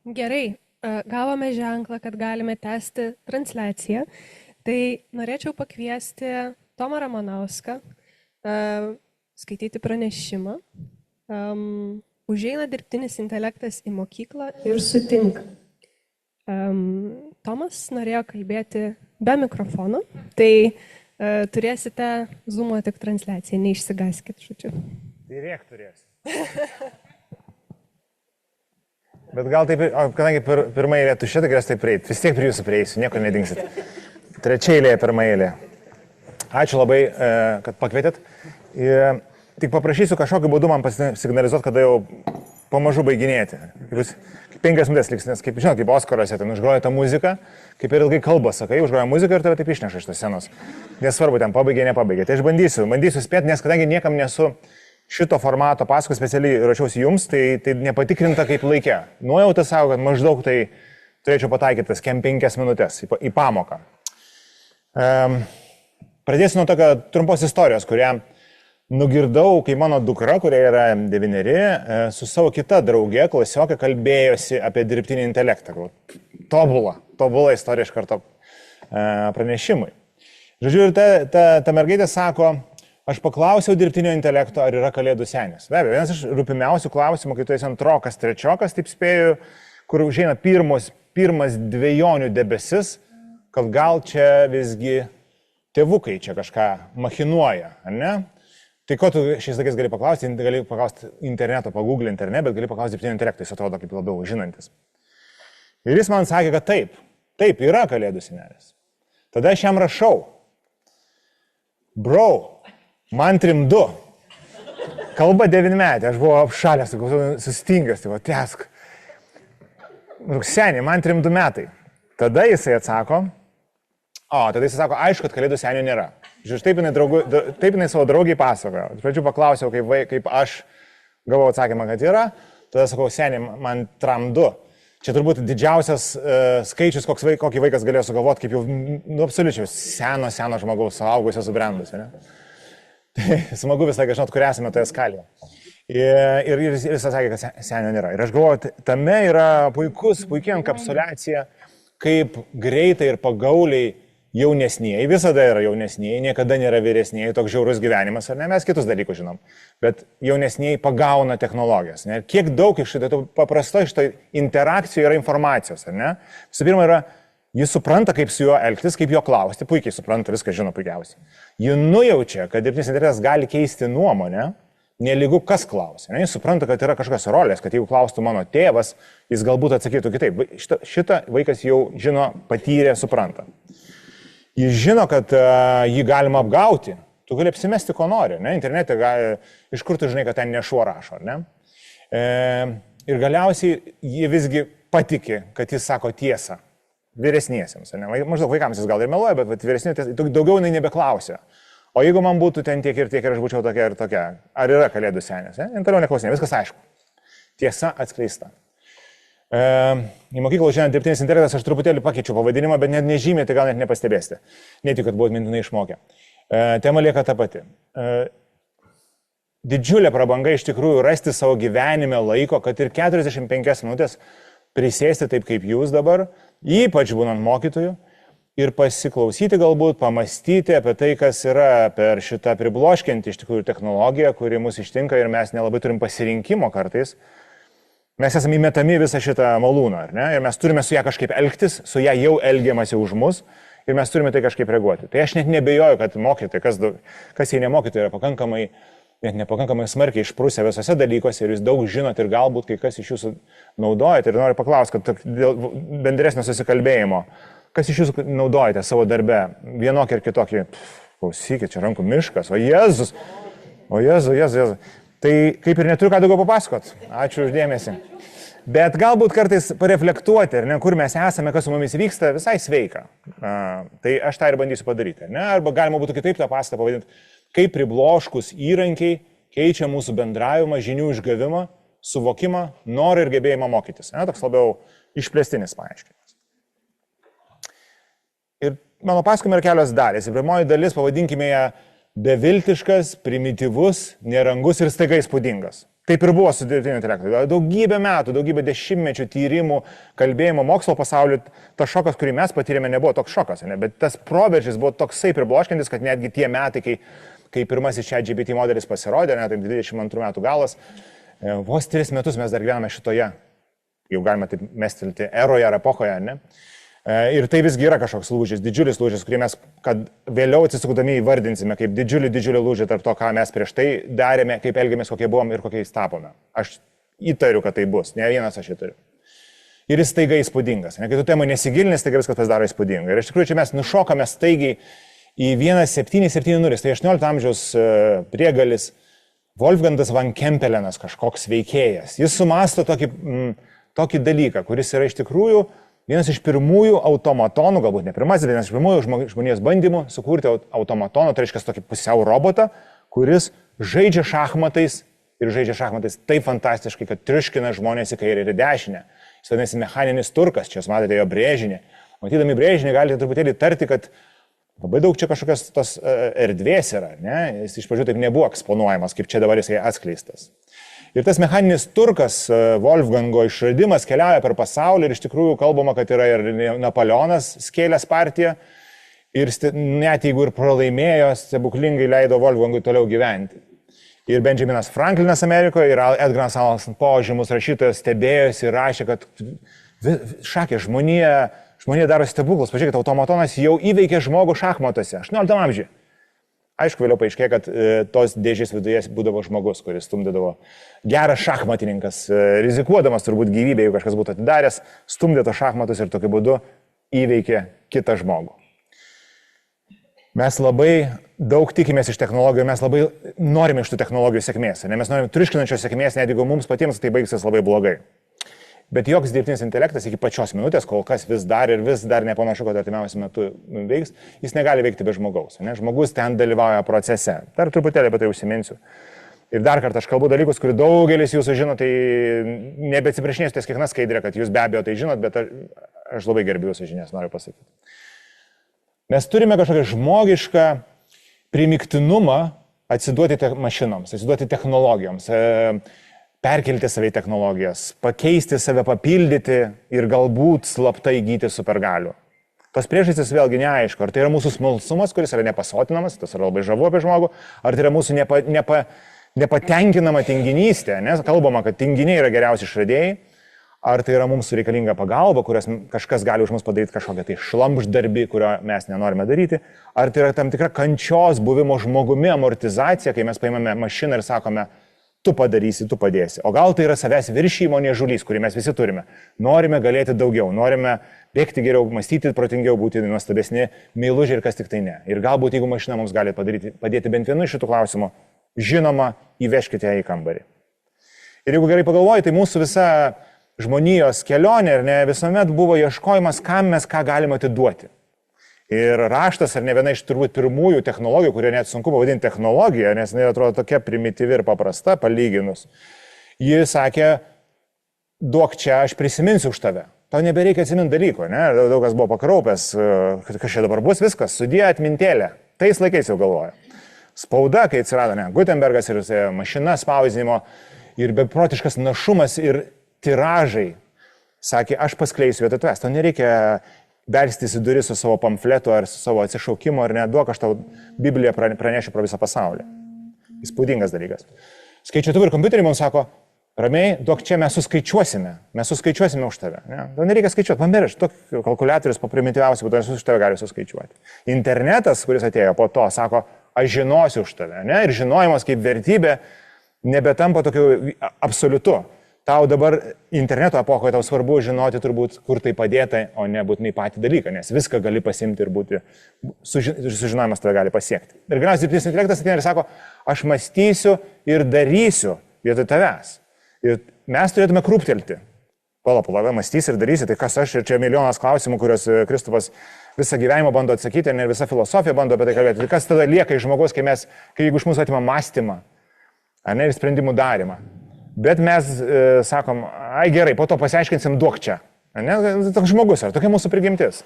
Gerai, gavome ženklą, kad galime tęsti transliaciją. Tai norėčiau pakviesti Tomą Ramanauską skaityti pranešimą. Užeina dirbtinis intelektas į mokyklą ir sutinka. Tomas norėjo kalbėti be mikrofono, tai turėsite zoomuoti tik transliaciją, neišsigaskit, žodžiu. Tai rėk turės. Bet gal taip, kadangi pirmą eilę tuščia, tai galės taip prieiti. Vis tiek prie jūsų prieisiu, niekur nedingsit. Trečia eilė, pirmą eilę. Ačiū labai, kad pakvietėt. Tik paprašysiu kažkokiu būdu man pasignalizuoti, kada jau pamažu baiginėti. 5 minutės liks, nes kaip žinot, kaip Oskaruose, ten užgroja tą muziką, kaip ir ilgai kalba, sakai, užgroja muziką ir tave taip išneša iš tos scenos. Nesvarbu, ten pabaigė, nepabaigė. Tai aš bandysiu spėti, nes kadangi niekam nesu šito formato pasakų specialiai rašiausi jums, tai nepatikrinta kaip laikė. Nuojauta savo, kad maždaug tai turėčiau pataikyti tas 5 minutės į pamoką. Pradėsiu nuo tokio trumpos istorijos, kurią nugirdau, kai mano dukra, kurie yra 9, su savo kita draugė, klasiokė, kalbėjosi apie dirbtinį intelektą. Tobula istorija iš karto pranešimui. Žodžiu, ir ta mergaitė sako, aš paklausiau dirbtinio intelekto, ar yra kalėdų senis. Be abejo, vienas iš rūpimiausių klausimų, kai tu esi 2, 3, taip spėju, kur užeina pirmas dvejonių debesis, kad gal čia visgi tėvukai čia kažką machinuoja, ar ne? Tai ko tu šiais laikais gali paklausti interneto, pagooglį internet, bet gali paklausti dirbtinio intelekto, jis atrodo kaip labiau žinantis. Ir jis man sakė, kad taip yra kalėdų senelis. Tada aš jam rašau, bro, man 3-2, kalba 9-metė, aš buvau apšalęs, sustingęs, tai tęsk. Seniai, man 3-2 metai. Tada jisai atsako, aišku, kad kalėdų senio nėra. Žiūrėjau, taip jinai savo draugiai pasakojo. Iš pradžių paklausiau, kaip aš gavau atsakymą, kad yra, tada sakau, seniai, man 3-2. Čia turbūt didžiausias skaičius, kokį vaikas galėjo sugalvoti, kaip jau absoliučiai seno žmogaus, suaugusio, subrendusio. Tai smagu visą laiką žinot, kur esame toje skalėje. Ir jis sakė, kad senio nėra. Ir aš galvoju, tame yra puikia enkapsuliacija, kaip greitai ir pagauliai jaunesnieji, visada yra jaunesnieji, niekada nėra vyresnieji, toks žiaurus gyvenimas, ar ne, mes kitus dalykus žinom, bet jaunesnieji pagauna technologijas. Ne? Kiek daug iš šito paprasto iš to interakcijų yra informacijos, ar ne? Visų pirma, jis supranta, kaip su juo elgtis, kaip jo klausti, puikiai supranta, viską žino puikiausiai. Ji nujaučia, kad dirbtinis intelektas gali keisti nuomonę, nelygu kas klausia. Ne? Jis supranta, kad yra kažkokios rolės, kad jeigu klaustų mano tėvas, jis galbūt atsakytų kitaip. Šitą vaikas jau žino, patyrė, supranta. Jis žino, kad jį galima apgauti. Tu gali apsimesti, ko nori. Ne? Internete iš kur tu žinai, kad ten ne šuo rašo. Ne? Ir galiausiai jie visgi patiki, kad jis sako tiesą. Vyresniesiems. Ne? Maždaug vaikams jis gal ir meluoja, bet vyresniesiems daugiau jinai nebeklausia. O jeigu man būtų ten tiek ir aš būčiau tokia ir tokia, ar yra kalėdų senis? Ne? Toliau neklausinė, viskas aišku. Tiesa atskleista. Į mokyklą užėjant dirbtinis intelektas, aš truputėlį pakeičiau pavadinimą, bet net nežymiai, tai gal net nepastebėsite. Netikiu, kad buvot mintinai išmokę. Tema lieka ta pati. Didžiulė prabanga iš tikrųjų rasti savo gyvenime laiko, kad ir 45 minutės prisėsti taip kaip jūs dabar, ypač būnant mokytoju, ir pasiklausyti galbūt, pamastyti apie tai, kas yra per šitą pribloškiantį iš tikrųjų technologiją, kuri mus ištinka ir mes nelabai turim pasirinkimo kartais. Mes esame įmetami visą šitą malūną, ar ne? Ir mes turime su ją kažkaip elgtis, su ją jau elgiamasi už mus ir mes turime tai kažkaip reaguoti. Tai aš net nebejoju, kad mokytojai, kas jei nemokytojai, yra pakankamai, net nepakankamai smarkiai išprusę visose dalykuose ir jūs daug žinot ir galbūt kai kas iš jūsų naudojate. Ir noriu paklausti, kad dėl bendresnio susikalbėjimo, kas iš jūsų naudojate savo darbe, vienokį ir kitokį, klausykit, čia rankų miškas, o Jėzus. Tai kaip ir neturiu ką daugiau papasakot. Ačiū uždėmesi. Bet galbūt kartais pareflektuoti, ne, kur mes esame, kas su mumis vyksta, visai sveika. Tai aš tą ir bandysiu padaryti. Ne? Arba galima būtų kitaip tą pastatą pavadinti, kaip pribloškus įrankiai keičia mūsų bendravimą, žinių išgavimą, suvokimą, norą ir gebėjimą mokytis. Ne? Toks labiau išplėstinis paaiškinimas. Ir mano pasakojime yra kelios dalys. Ir pirmoji dalis, pavadinkime ją beviltiškas, primityvus, nerangus ir staiga įspūdingas. Taip ir buvo su dirbtiniu intelektu. Daugybę metų, daugybę dešimtmečių tyrimų, kalbėjimo mokslo pasauliu, tas šokas, kurį mes patyrėme, nebuvo toks šokas, ne? Bet tas proveržis buvo toksai pribloškiantis, kad netgi tie metai, kai pirmasis ChatGPT modelis pasirodė, net 22 metų galas, vos 3 metus mes dar gyvename šitoje, jau galime taip mestelti, eroje ar epochoje, ne? Ir tai visgi yra kažkoks lūžis, didžiulis lūžis, kurį mes, kad vėliau atsisukdami įvardinsime kaip didžiulį lūžį tarp to, ką mes prieš tai darėme, kaip elgėmės, kokie buvom ir kokiais tapome. Aš įtariu, kad tai bus, ne vienas aš įtariu. Ir jis staiga įspūdingas. Ne, kai tu temą nesigilinės, staiga viskas pasidaro įspūdinga. Ir iš tikrųjų čia mes nušokame staigiai į 1770, tai 18 amžiaus priegalis Wolfgangas van Kempelenas, kažkoks veikėjas. Jis sumasto tokį dalyką, kuris yra iš tikrųjų vienas iš pirmųjų automatonų, galbūt ne pirmasis, vienas iš pirmųjų žmonijos bandymų sukurti automatoną, tai reiškia tokį pusiau robotą, kuris žaidžia šachmatais ir žaidžia šachmatais taip fantastiškai, kad triuškina žmonės į kairę ir į dešinę. Jis vadinasi mechaninis turkas, čia jūs matote jo brėžinį. Matydami brėžinį galite truputėlį tarti, kad labai daug čia kažkokios tos erdvės yra, ne? Jis iš pradžių taip nebuvo eksponuojamas, kaip čia dabar jisai atskleistas. Ir tas mechaninis turkas, Wolfgango išradimas keliauja per pasaulį ir iš tikrųjų kalbama, kad yra ir Napoleonas skėlęs partiją ir net jeigu ir pralaimėjo, stebuklingai leido Wolfgangui toliau gyventi. Ir Benjaminas Franklinas Amerikoje ir Edgaras Allan Poe, žymus rašytojas, stebėjosi ir rašė, kad šakė, žmonija daro stebuklus. Pažiūrėkite, automatonas jau įveikė žmogų šachmatuose 18 amžiuje. Aišku, vėliau paaiškėjo, kad tos dėžės viduje būdavo žmogus, kuris stumdydavo. Geras šachmatininkas, rizikuodamas turbūt gyvybę, jeigu kažkas būtų atidaręs, stumdė tos šachmatus ir tokiu būdu įveikė kitą žmogų. Mes labai daug tikimės iš technologijų, mes labai norime iš tų technologijų sėkmės. Ne? Mes norime triuškinančios sėkmės, net jeigu mums patiems tai baigsis labai blogai. Bet joks dirbtinis intelektas iki pačios minutės, kol kas vis dar nepanašu, kad artimiausiu metu veiks, jis negali veikti be žmogaus. Ne? Žmogus ten dalyvauja procese. Dar truputėlį apie tai užsiminsiu. Ir dar kartą aš kalbu dalykus, kurių daugelis jūsų žino, tai nebeatsiprašinėsiu ties kiekvieną skaidrę, kad jūs be abejo tai žinot, bet aš labai gerbiu jūsų žinias, noriu pasakyti. Mes turime kažkokią žmogišką primiktinumą atsiduoti mašinoms, atsiduoti technologijoms. Perkelti save į technologijas, pakeisti save, papildyti ir galbūt slaptai įgyti supergalių. Tas priežastis vėlgi neaišku, ar tai yra mūsų smalsumas, kuris yra nepasotinamas, tas yra labai žavu apie žmogų, ar tai yra mūsų nepatenkinama tinginystė, nes kalbama, kad tinginiai yra geriausi išradėjai, ar tai yra mums reikalinga pagalba, kurias kažkas gali už mus padaryti kažkokią tai šlamždarbį, kurio mes nenorime daryti, ar tai yra tam tikra kančios buvimo žmogumi amortizacija, kai mes paimame mašiną ir sakome, tu padarysi, tu padėsi. O gal tai yra savęs viršymo niežulys, kurį mes visi turime. Norime galėti daugiau, norime bėgti geriau, mąstyti protingiau, būti nuostabesni, meilužiai ir kas tik tai ne. Ir galbūt, jeigu mašina mums gali padėti bent vienu iš šitų klausimų, žinoma, įvežkite ją į kambarį. Ir jeigu gerai pagalvoji, tai mūsų visa žmonijos kelionė ir ne visuomet buvo ieškojimas, kam mes ką galime atiduoti. Ir raštas, ar ne viena iš turbūt pirmųjų technologijų, kurie net sunku pavadinti technologiją, nes jinai atrodo tokia primityvi ir paprasta, palyginus. Ji sakė, duok čia, aš prisiminsiu už tave. Tau nebereikia atsiminti dalyko, ne? Daug kas buvo pakraupęs, kas čia dabar bus, viskas, sudėjo atmintėlę. Tais laikais jau galvoja. Spauda, kai atsirado, ne, Gutenbergas ir mašina spausdinimo ir beprotiškas našumas ir tiražai. Sakė, aš paskleisiu vietoj tavęs, tau nereikia belstis į duris su savo pamfletu ar su savo atsišaukimu, ar ne, duok, aš tau Bibliją pranešiu pro visą pasaulį. Įspūdingas dalykas. Skaičiuotuvai ir kompiuteriai mums sako, ramiai, duok čia, mes suskaičiuosime už tave. Ne? Tau nereikia skaičiuoti, pamiršk, duok kalkuliatorius po primityviausių, bet aš už tave galiu suskaičiuoti. Internetas, kuris atėjo po to, sako, aš žinosiu už tave. Ne? Ir žinojimas kaip vertybė nebetampa tokiu absoliutu. Tau dabar interneto epochoje tau svarbu žinoti turbūt, kur tai padėta, o ne būtinai patį dalyką, nes viską gali pasimti ir būti, sužinojimas tave gali pasiekti. Ir galiausiai dirbtinis intelektas ateina ir sako, aš mąstysiu ir darysiu vietoj tavęs. Ir mes turėtume krūptelti. Pala, mąstysi ir darysi, tai kas aš, ir čia milijonas klausimų, kuriuos Kristupas visą gyvenimą bando atsakyti, ir visa filosofija bando apie tai kalbėti. Tai kas tada lieka iš žmogaus, jeigu iš mūsų atima mąstymą, ar ne, ir sprendimų darimą. Bet mes sakom, ai gerai, po to pasiaiškinsim, duok čia. Ne? Toks žmogus, ar tokia mūsų prigimtis.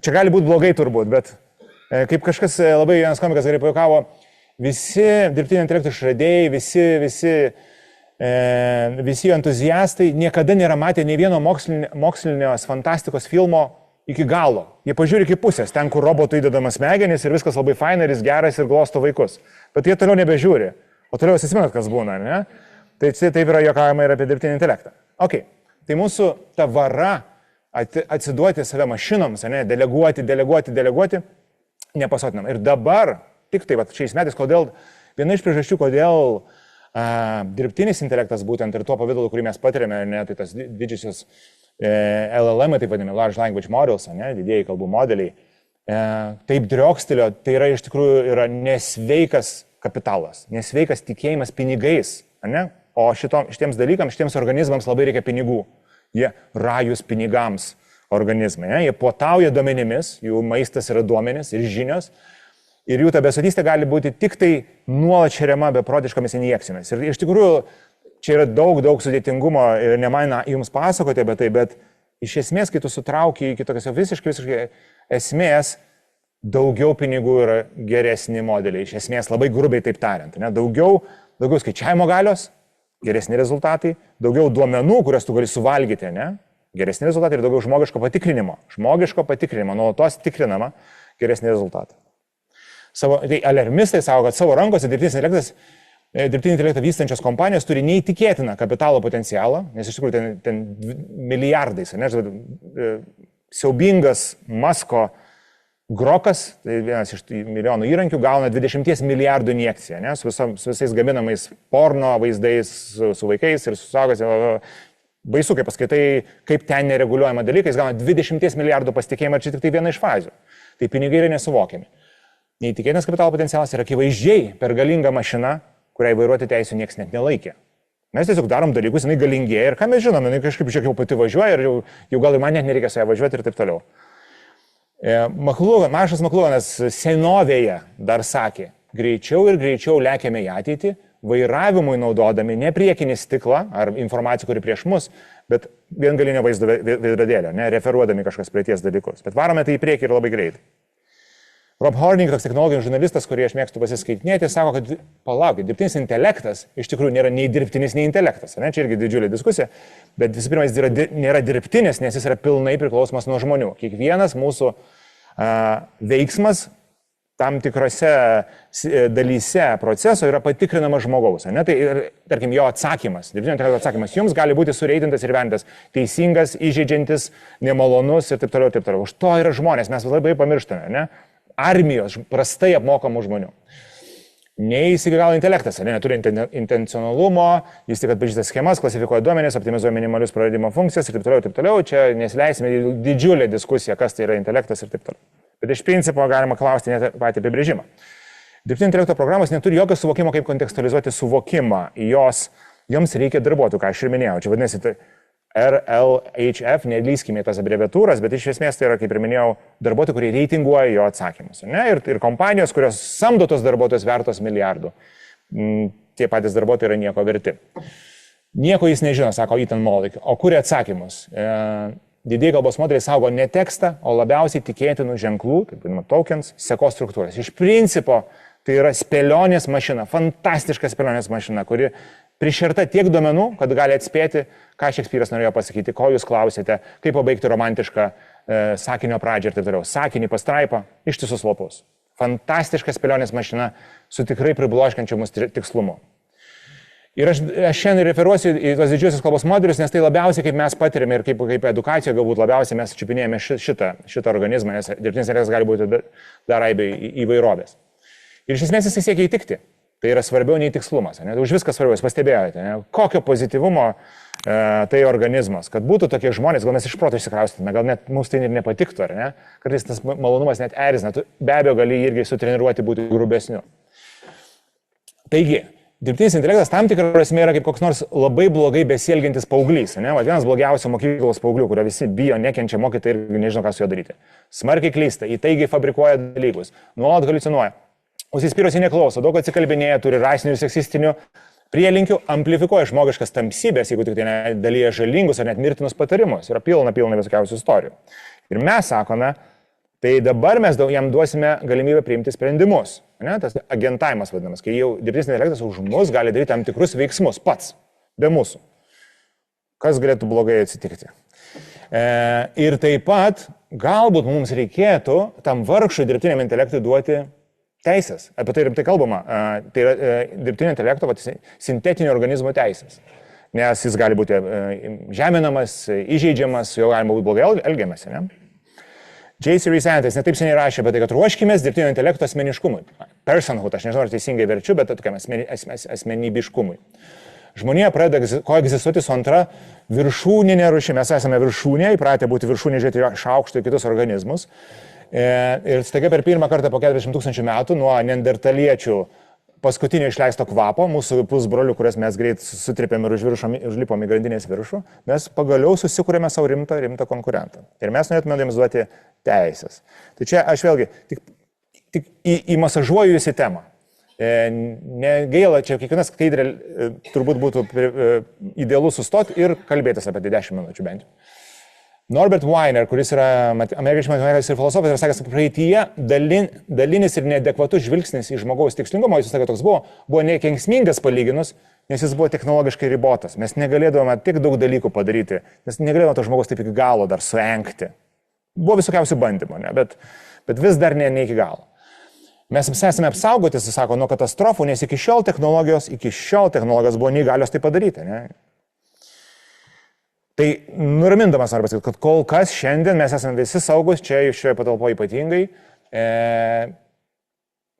Čia gali būti blogai turbūt, bet kaip kažkas labai vienas komikas gerai pajuokavo, visi dirbtinio intelekto išradėjai, visi visi entuziastai niekada nėra matę nei vieno mokslinės fantastikos filmo iki galo. Jie pažiūri iki pusės, ten, kur robotų įdedamas smegenis ir viskas labai faina ir jis geras ir glosto vaikus. Bet jie toliau nebežiūri. O toliau jūs atsimenat, kas būna, ne? Tai taip yra juokaujama ir apie dirbtinį intelektą. Ok, tai mūsų ta vara atsiduoti save mašinoms, ne? Deleguoti, nepasotinam. Ir dabar, tik tai šiais metais, viena iš priežasčių, kodėl dirbtinis intelektas būtent ir tuo pavydalu, kurį mes patiriame, ne, tai tas didžiosios LLM, taip vadinami, Large Language Models, ne, didieji kalbų modeliai, taip driokstelio, tai yra iš tikrųjų nesveikas kapitalas, nesveikas tikėjimas pinigais, ne? O šitiems dalykams, šitiems organizmams labai reikia pinigų. Jie rajus pinigams organizmai, ne? Jie puotauja duomenimis, jų maistas yra duomenys ir žinios. Ir jų ta besotystė gali būti tik tai nuolat šeriama beprotiškomis injekcijomis. Ir iš tikrųjų čia yra daug sudėtingumo ir ne man jums pasakoti apie tai, bet iš esmės, kai tu sutrauki iki tokios visiškai esmės, daugiau pinigų yra geresni modeliai. Iš esmės, labai grubiai taip tariant. Ne? Daugiau skaičiavimo galios, geresni rezultatai, daugiau duomenų, kurias tu gali suvalgyti, ne? Geresni rezultatai ir daugiau žmogiško patikrinimo. Nuolatos tikrinama, geresni rezultatai. Tai alarmistai savo, kad savo rankose dirbtinį intelektą vystančios kompanijos turi neįtikėtiną kapitalo potencialą, nes iš tikrųjų ten milijardais, ne, siaubingas Masko Grokas, tai vienas iš milijonų įrankių, gauna 20 milijardų injekciją, ne, su visais gaminamais porno vaizdais, su vaikais ir su suaugusiais. Baisu, kai paskaitai, kaip ten nereguliuojama dalykais, gauna 20 milijardų pasitikėjimą ir čia tik tai viena iš fazių. Tai pinigai yra nesuvokiami. Neįtikėtinas kapitalo potencialas yra akivaizdžiai per galingą mašiną, kuriai vairuoti teisų niekas net nelaikė. Mes tiesiog darom dalykus, jinai galingėja ir ką mes žinom, jinai kažkaip jau pati važiuoja ir jau gal man net nereikia su ją važiuoti ir taip toliau. Maršas Makluhanas senovėje dar sakė, greičiau ir greičiau lekiame į ateitį, vairavimui naudodami ne priekinį stiklą ar informaciją, kuri prieš mus, bet viengalinio vaizdo veidrodėlio, ne referuodami kažkas praeities dalykus. Bet varome tai į priekį ir labai greitai. Rob Horning, toks technologijų žurnalistas, kurį aš mėgstu pasiskaitinėti, sako, kad palaukit, dirbtinis intelektas iš tikrųjų nėra nei dirbtinis, nei intelektas. Ne? Čia irgi didžiulė diskusija, bet visų pirma, jis nėra dirbtinis, nes jis yra pilnai priklausomas nuo žmonių. Kiekvienas mūsų veiksmas tam tikrose dalyse proceso yra patikrinamas žmogaus. Ne? Tai, tarkim, jo atsakymas, dirbtinio intelekto atsakymas jums gali būti sureitintas ir vertintas teisingas, įžeidžiantis, nemalonus ir taip toliau, taip toliau. Už to yra žmonės, mes labai pamirštame. Ne? Armijos prastai apmokamų žmonių. Neįsigalo intelektas, neturi intencionalumo, jis tik atpažįsta schemas, klasifikuoja duomenis, optimizuoja minimalius praradimo funkcijas ir taip toliau, taip toliau. Čia nesileisime į didžiulę diskusiją, kas tai yra intelektas ir taip toliau. Bet iš principo galima klausti net patį apibrėžimą. Dirbtinio intelekto programos neturi jokio suvokimo, kaip kontekstualizuoti suvokimą. Joms reikia darbuotojų, ką aš ir minėjau. Čia vadinasi, RLHF, nelyskime tas abreviatūras, bet iš esmės tai yra, kaip ir minėjau, darbuotojai, kurie reitinguoja jo atsakymus. Ne? Ir kompanijos, kurios samdo tos darbuotojus vertos milijardų. Tie patys darbuotojai yra nieko verti. Nieko jis nežino, sako Ethan Mollick, o kuria atsakymus. Didieji kalbos modeliai saugo ne tekstą, o labiausiai tikėtinų ženklų, taip vadinama tokens, sekos struktūras. Iš principo tai yra spėlionės mašina, fantastiška spėlionės mašina, kuri prišerta tiek duomenų, kad gali atspėti, ką Šekspyras norėjo pasakyti, ko jūs klausėte, kaip pabaigti romantišką sakinio pradžią ir taip toliau. Sakinį, pastraipą, ištisus lapus. Fantastiška spėlionės mašina su tikrai pribloškiančiu mus tikslumu. Ir aš šiandien referuosiu į tos didžiosios kalbos modelius, nes tai labiausiai, kaip mes patiriame ir kaip edukacijoje galbūt labiausiai mes čiupinėjame šitą organizmą, nes dirbtinis intelektas gali būti dar aibė įvairovės. Ir iš esmės jis siekia įtikti. Tai yra svarbiau nei tikslumas. Ne? Už viską svarbiau, jūs pastebėjote, ne? Kokio pozityvumo tai organizmas, kad būtų tokie žmonės, gal mes iš proto išsikraustytume, gal net mums tai ir nepatiktų, ar ne? Kartais tas malonumas net erzina, tu be abejo gali irgi sutreniruoti būti grubesniu. Taigi, dirbtinis intelektas tam tikrą prasme yra kaip koks nors labai blogai besielgiantis paauglys. Ne? Vienas blogiausių mokyklos paauglių, kurio visi bijo, nekenčia mokyti ir nežino, ką su juo daryti. Smarkiai klysta, įtaigiai fabrikuoja dalykus, nuolat haliucinuoja. Užsispyrusi neklauso, daug atsikalbinėja, turi rasinių ir seksistinių prielinkių, amplifikuoja žmogiškas tamsybės, jeigu tik tai dalyja žalingus ar net mirtinus patarimus. Yra pilna visokiausių istorijų. Ir mes sakome, tai dabar mes jam duosime galimybę priimti sprendimus. Ne? Tas agentavimas vadinamas, kai jau dirbtinis intelektas už mus gali daryti tam tikrus veiksmus pats. be mūsų. Kas galėtų blogai atsitikti? Ir taip pat galbūt mums reikėtų tam vargšui dirbtiniam intelektui duoti teisės. Apie tai rimtai kalbama. Tai yra dirbtinio intelekto sintetinio organizmo teisės. Nes jis gali būti žeminamas, įžeidžiamas, su juo galima būti blogai elgiamasi. Ne? J.C. Resantis netaip seniai rašė apie tai, kad ruoškimės dirbtinio intelekto asmeniškumui. Personhood, aš nežinau, ar teisingai verčiu, bet tokiam asmenybiškumui. Žmonija pradeda koegzistuoti su antra viršūninė rūšimi. Mes esame viršūnė, įpratę būti viršūnė, žiūrėti iš aukšto į kitus organizmus. Ir staiga per pirmą kartą po 40 000 metų nuo neandertaliečių paskutinio išleisto kvapo, mūsų pusbrolių, kurias mes greit sutripėm ir užlipom į grandinės viršų, mes pagaliau susikūrėme savo rimtą konkurentą. Ir mes norėtume jiems duoti teisės. Tai čia aš vėlgi tik įmasažuoju jūsų temą. Negaila, čia kiekvienas skaidrė turbūt būtų idealu sustoti ir kalbėtis apie tai 10 minučių bent jau. Norbert Wiener, kuris yra amerikiečių matematikas ir filosofas, yra sakęs, kad praeityje dalinis ir neadekvatus žvilgsnis į žmogaus tikslingumą, jis sakė, toks buvo nekenksmingas palyginus, nes jis buvo technologiškai ribotas. Mes negalėdavome tik daug dalykų padaryti, nes negalėdavome to žmogaus taip iki galo dar suengti. Buvo visokiausių bandymų, ne? Bet vis dar ne iki galo. Mes esame apsaugoti, jis sako, nuo katastrofų, nes iki šiol technologijos buvo neįgalios tai padaryti. Ne? Tai nuramindamas noriu pasakyti, kad kol kas šiandien mes esame visi saugus, čia šioje patalpoje ypatingai,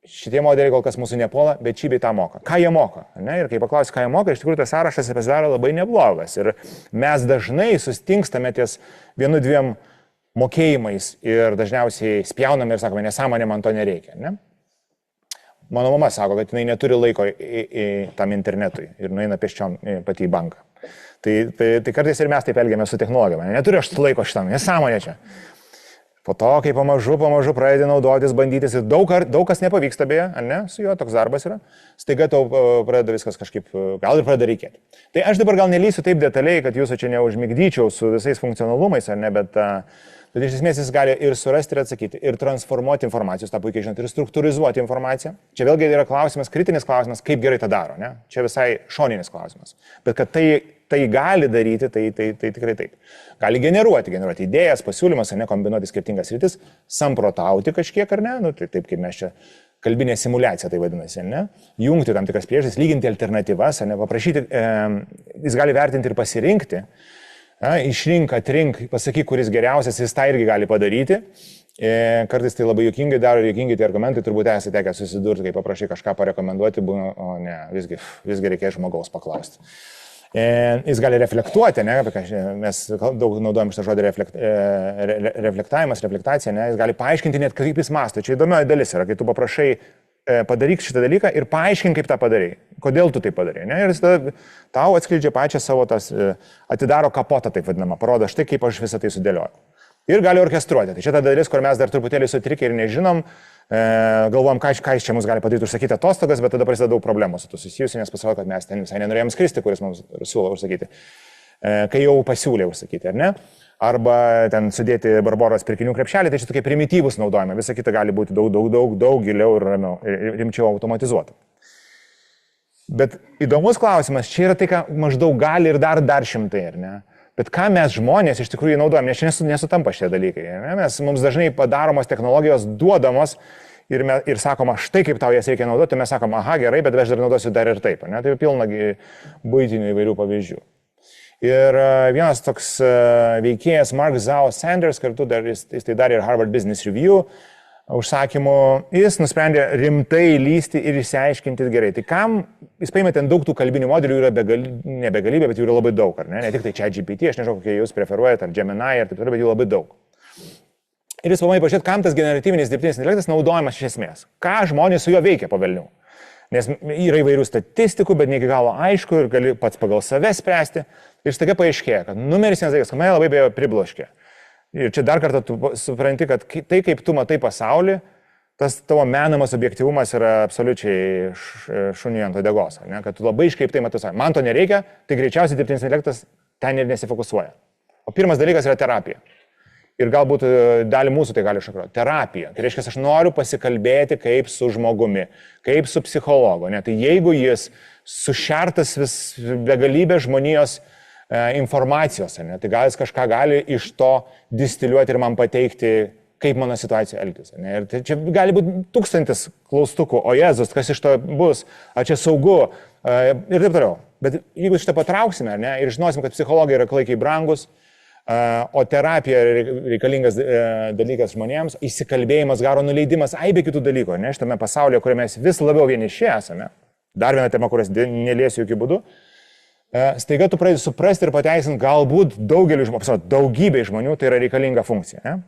šitie modeliai kol kas mūsų nepuola, bet šį bei tą moka. Ką jie moka? Ne? Ir kai paklausiu, ką jie moka, iš tikrųjų tas sąrašas pasidaro labai neblogas. Ir mes dažnai sustingstame ties 1-2 mokėjimais ir dažniausiai spjauname ir sakome, nesąmonė, man to nereikia. Ne? Mano mama sako, kad jinai neturi laiko tam internetui ir nueina pėsčiom pati į banką. Tai kartais ir mes taip elgiamės su technologijom. Neturiu aš laiko šitam, nesąmonė čia. Po to, kai pamažu pradedi naudotis, bandytis ir daug kas nepavyksta beje, ne, su juo toks darbas yra, staiga tau pradeda viskas kažkaip, gal ir pradeda reikėti. Tai aš dabar gal nelysiu taip detaliai, kad jūsų čia neužmigdyčiau su visais funkcionalumais, ar ne, bet iš esmės jis gali ir surasti, ir atsakyti, ir transformuoti informaciją, jūs tą puikiai žinote, ir struktūrizuoti informaciją. Čia vėlgi yra klausimas, kritinis klausimas, kaip gerai tą daro, ne? Čia visai šoninis klausimas. Bet kad tai gali daryti, tai tikrai taip. Gali generuoti idėjas, pasiūlymas, ne, kombinuoti skirtingas rytis, samprotauti kažkiek, ar ne, nu, tai taip kaip mes čia kalbinė simulacija tai vadinasi, ne, jungti tam tikras priežastis, lyginti alternatyvas, ne, paprašyti, jis gali vertinti ir pasirinkti. Išrink, atrink, pasakyk, kuris geriausias, jis tą irgi gali padaryti. Kartais tai labai juokingai daro, juokingai tie argumentai, turbūt esate tekę susidurti, kai paprašai kažką parekomenduoti, būna, o ne, visgi reikia žmogaus paklausti. Jis gali reflektuoti, ne, mes daug naudojam šitą žodį reflektavimas, reflektacija, ne, jis gali paaiškinti net, kaip jis mąsto. Čia įdomioji dalis yra, kai tu paprašai padaryk šitą dalyką ir paaiškink, kaip tą padarai. Kodėl tu tai padarai. Ne? Ir jis tau atskleidžia pačią savo atidaro kapotą, taip vadinamą, parodo štai, kaip aš visą tai sudėlioju. Ir gali orkestruoti. Tai čia ta dalis, kur mes dar truputėlį sutrikę ir nežinom, galvojam, ką jis čia mums gali padaryti, užsakyti atostogas, bet tada prasideda daug problemų su to susijusiu, nes pasirodo, kad mes ten visai nenorėjom skristi, kuris mums siūlo užsakyti. Kai jau pasiūlė užsakyti, ar ne? Arba ten sudėti Barboros pirkinių krepšelį, tai čia tokie primityvūs naudojami, visa kita gali būti daug giliau ir ramiau, rimčiau automatizuota. Bet įdomus klausimas, čia yra tai, ką maždaug gali ir dar šimtai, ar ne? Bet ką mes žmonės iš tikrųjų naudojame, nes čia nesutampa šitie dalykai. Mums dažnai padaromos technologijos duodamos ir sakoma, štai kaip tau jas reikia naudoti, mes sakom, aha, gerai, bet aš dar naudosiu dar ir taip, ne? Tai pilna buitinių įvairių pavyzdžių. Ir vienas toks veikėjas Mark Zhao Sanders, kartu jis tai darė ir Harvard Business Review užsakymu, jis nusprendė rimtai lysti ir išsiaiškinti gerai. Tai kam, jis paėmė ten daug tų kalbinių modelių, yra ne begalybė, bet jų yra labai daug, ar ne? Ne tik tai ChatGPT, aš nežinau, kokie jūs preferuojate, ar Gemini, ar taip toliau, bet jų labai daug. Ir jis pamai pažiūrėti, kam tas generatyvinis dirbtinis intelektas naudojamas iš esmės. Ką žmonės su juo veikia po velnių. Nes yra įvairių statistikų, bet ne iki galo aišku ir gali pats pagal save spręsti. Ir staiga paaiškėja, kad numeris vienas dalykas, kad mane labai beje pribloškė. Ir čia dar kartą tu supranti, kad tai, kaip tu matai pasaulį, tas tavo menamas objektyvumas yra absoliučiai šuniui ant uodegos. Kad tu labai iškreiptai matai, man to nereikia, tai greičiausiai dirbtinis intelektas ten ir nesifokusuoja. O pirmas dalykas yra terapija. ir galbūt dalį mūsų tai gali šokiruoti. Terapija. Tai reiškia, aš noriu pasikalbėti kaip su žmogumi, kaip su psichologu. Ne? Tai jeigu jis sušertas vis begalybė žmonijos informacijos, ne? Tai gal jis kažką gali iš to distiliuoti ir man pateikti, kaip mano situacija elgtis. Ne? Ir tai čia gali būti 1000 klaustukų, o Jėzus, kas iš to bus, ar čia saugu ir taip toliau. Bet jeigu šitą patrauksime, ne? Ir žinosim, kad psichologija yra klaikiai brangus, o terapija reikalingas dalykas žmonėms, įsikalbėjimas, garo nuleidimas, aibė kitų dalykų, ne, šitame pasaulyje, kuriame mes vis labiau vieniši esame. Dar viena tema, kurias neliesiu jokių būdų. Staiga tu pradedi suprasti ir pateisinti, galbūt daugybė žmonių tai yra reikalinga funkcija. Ne?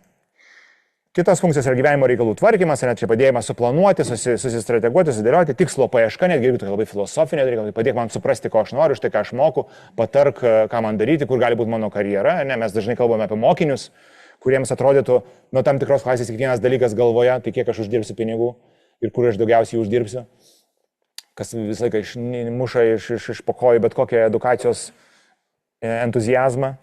Kitos funkcijos yra gyvenimo reikalų tvarkymas, net čia padėjimas suplanuoti, susistrateguoti, susidėlioti, tikslo paieška, netgi jeigu tai labai filosofinė dalykai, padėk man suprasti, ko aš noriu, štai ką aš moku, patark, ką man daryti, kur gali būti mano karjera. Ne, mes dažnai kalbame apie mokinius, kuriems atrodytų nuo tam tikros klasės kiekvienas dalykas galvoje, tai kiek aš uždirbsiu pinigų ir kur aš daugiausiai uždirbsiu, kas visą laiką muša iš pokojų bet kokią edukacijos entuzijazmą.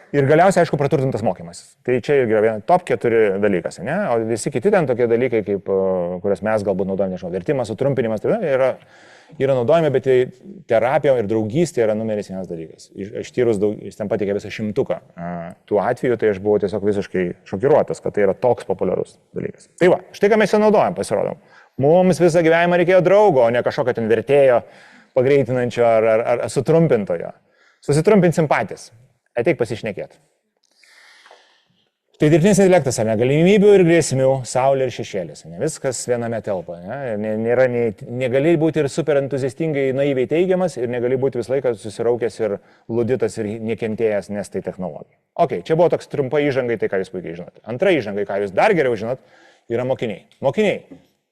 Ir galiausiai, aišku, praturtintas mokymas. Tai čia irgi yra viena top 4 dalykas, ne? O visi kiti ten tokie dalykai, kaip, kurias mes galbūt naudojame, nežinau, vertimas, sutrumpinimas, tai yra naudojami, bet terapija ir draugystė yra numeris 1 dalykas. Ištyrus jis ten pateikė visą 100 tų atvejų, tai aš buvau tiesiog visiškai šokiruotas, kad tai yra toks populiarus dalykas. Tai va, štai ką mes čia naudojam, pasirodom. Mums visą gyvenimą reikėjo draugo, o ne kažkokio ten vertėjo, pagreitinančio ar sutrumpintojo. Susitrumpinsim patys. Ateik pasišnekėti. Tai dirbtinis intelektas, ne, galimybių ir grėsmių, saulė ir šešėlis. Ne, viskas viename telpa. Ne, negali būti ir super entuziastingai naiviai teigiamas ir negali būti visą laiką susiraukęs ir luditas ir nekentėjęs, nes tai technologija. Ok, čia buvo toks trumpa įžangai, tai ką jūs puikiai žinote. Antra įžangai, ką jūs dar geriau žinot, yra mokiniai. Mokiniai.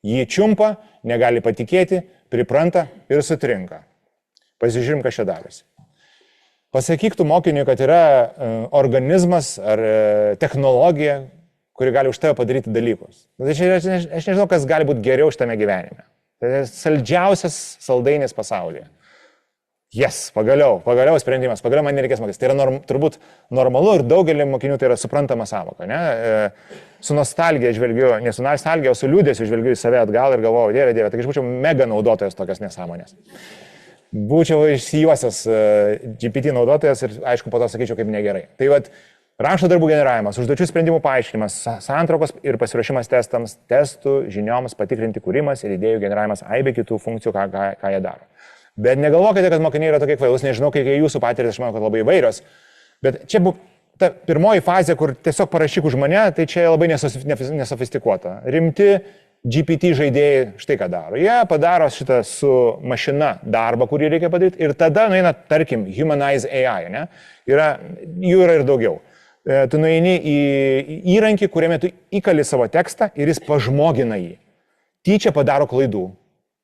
Jį čiumpa, negali patikėti, pripranta ir sutrinka. Pasižiūrim, kas čia darosi. Pasakyk tu mokiniui, kad yra organizmas ar technologija, kuri gali už tave padaryti dalykus. Aš nežinau, kas gali būti geriau šitame gyvenime. Tai saldžiausias saldainis pasaulyje. Yes, pagaliau sprendimas, pagaliau man nereikės mokytis. Tai yra turbūt normalu ir daugelį mokinių tai yra suprantama sąvoka. Ne? Su nostalgija žvelgiu, ne su nostalgija, o su liūdėsiu žvelgiu į save atgal ir galvoju, dieve, tai aš būčiau mega naudotojas tokias nesąmonės. Būčiau išsijuosęs GPT naudotojas ir aišku po to sakyčiau kaip negerai. Tai vat, rašto darbų generavimas, užduočių sprendimų paaiškinimas, santraukos ir pasiruošimas testams, testų, žinioms, patikrinti kūrimas ir idėjų generavimas, aibė kitų funkcijų, ką jie daro. Bet negalvokite, kad mokiniai yra tokie kvailus, nežinau, kiek jūsų patirtis, aš manau, kad labai įvairios. Bet čia buvo ta pirmoji fazė, kur tiesiog parašyk už mane, tai čia labai nesofistikuota. Rimti GPT žaidėjai štai ką daro. Jie padaro šitą su mašina darbą, kurį reikia padaryti ir tada nueina, tarkim, Humanize AI. Ne? Jų yra ir daugiau. Tu nueini į įrankį, kuriame tu įkali savo tekstą ir jis pažmogina jį. Tyčia padaro klaidų.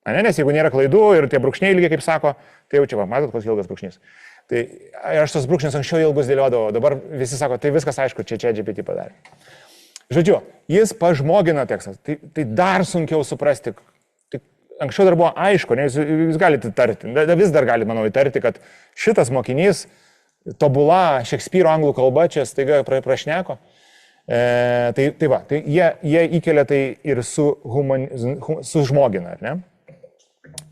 Nes jeigu nėra klaidų ir tie brūkšniai ilgiai, kaip sako, tai jau čia, matot, koks ilgas brūkšnys. Tai aš tos brūkšnius anksčiau ilgus dėliodavau, dabar visi sako, tai viskas aišku, čia GPT padarė. Žodžiu, jis pažmogina tekstą, tai dar sunkiau suprasti. Tai anksčiau dar buvo aišku, ne, jūs galite įtarti, vis dar galite, manau, įtarti, kad šitas mokinys, tobula Šekspyro anglų kalba, čia staiga prašneko. Tai va, tai jie įkelia tai ir sužmogina, ar ne?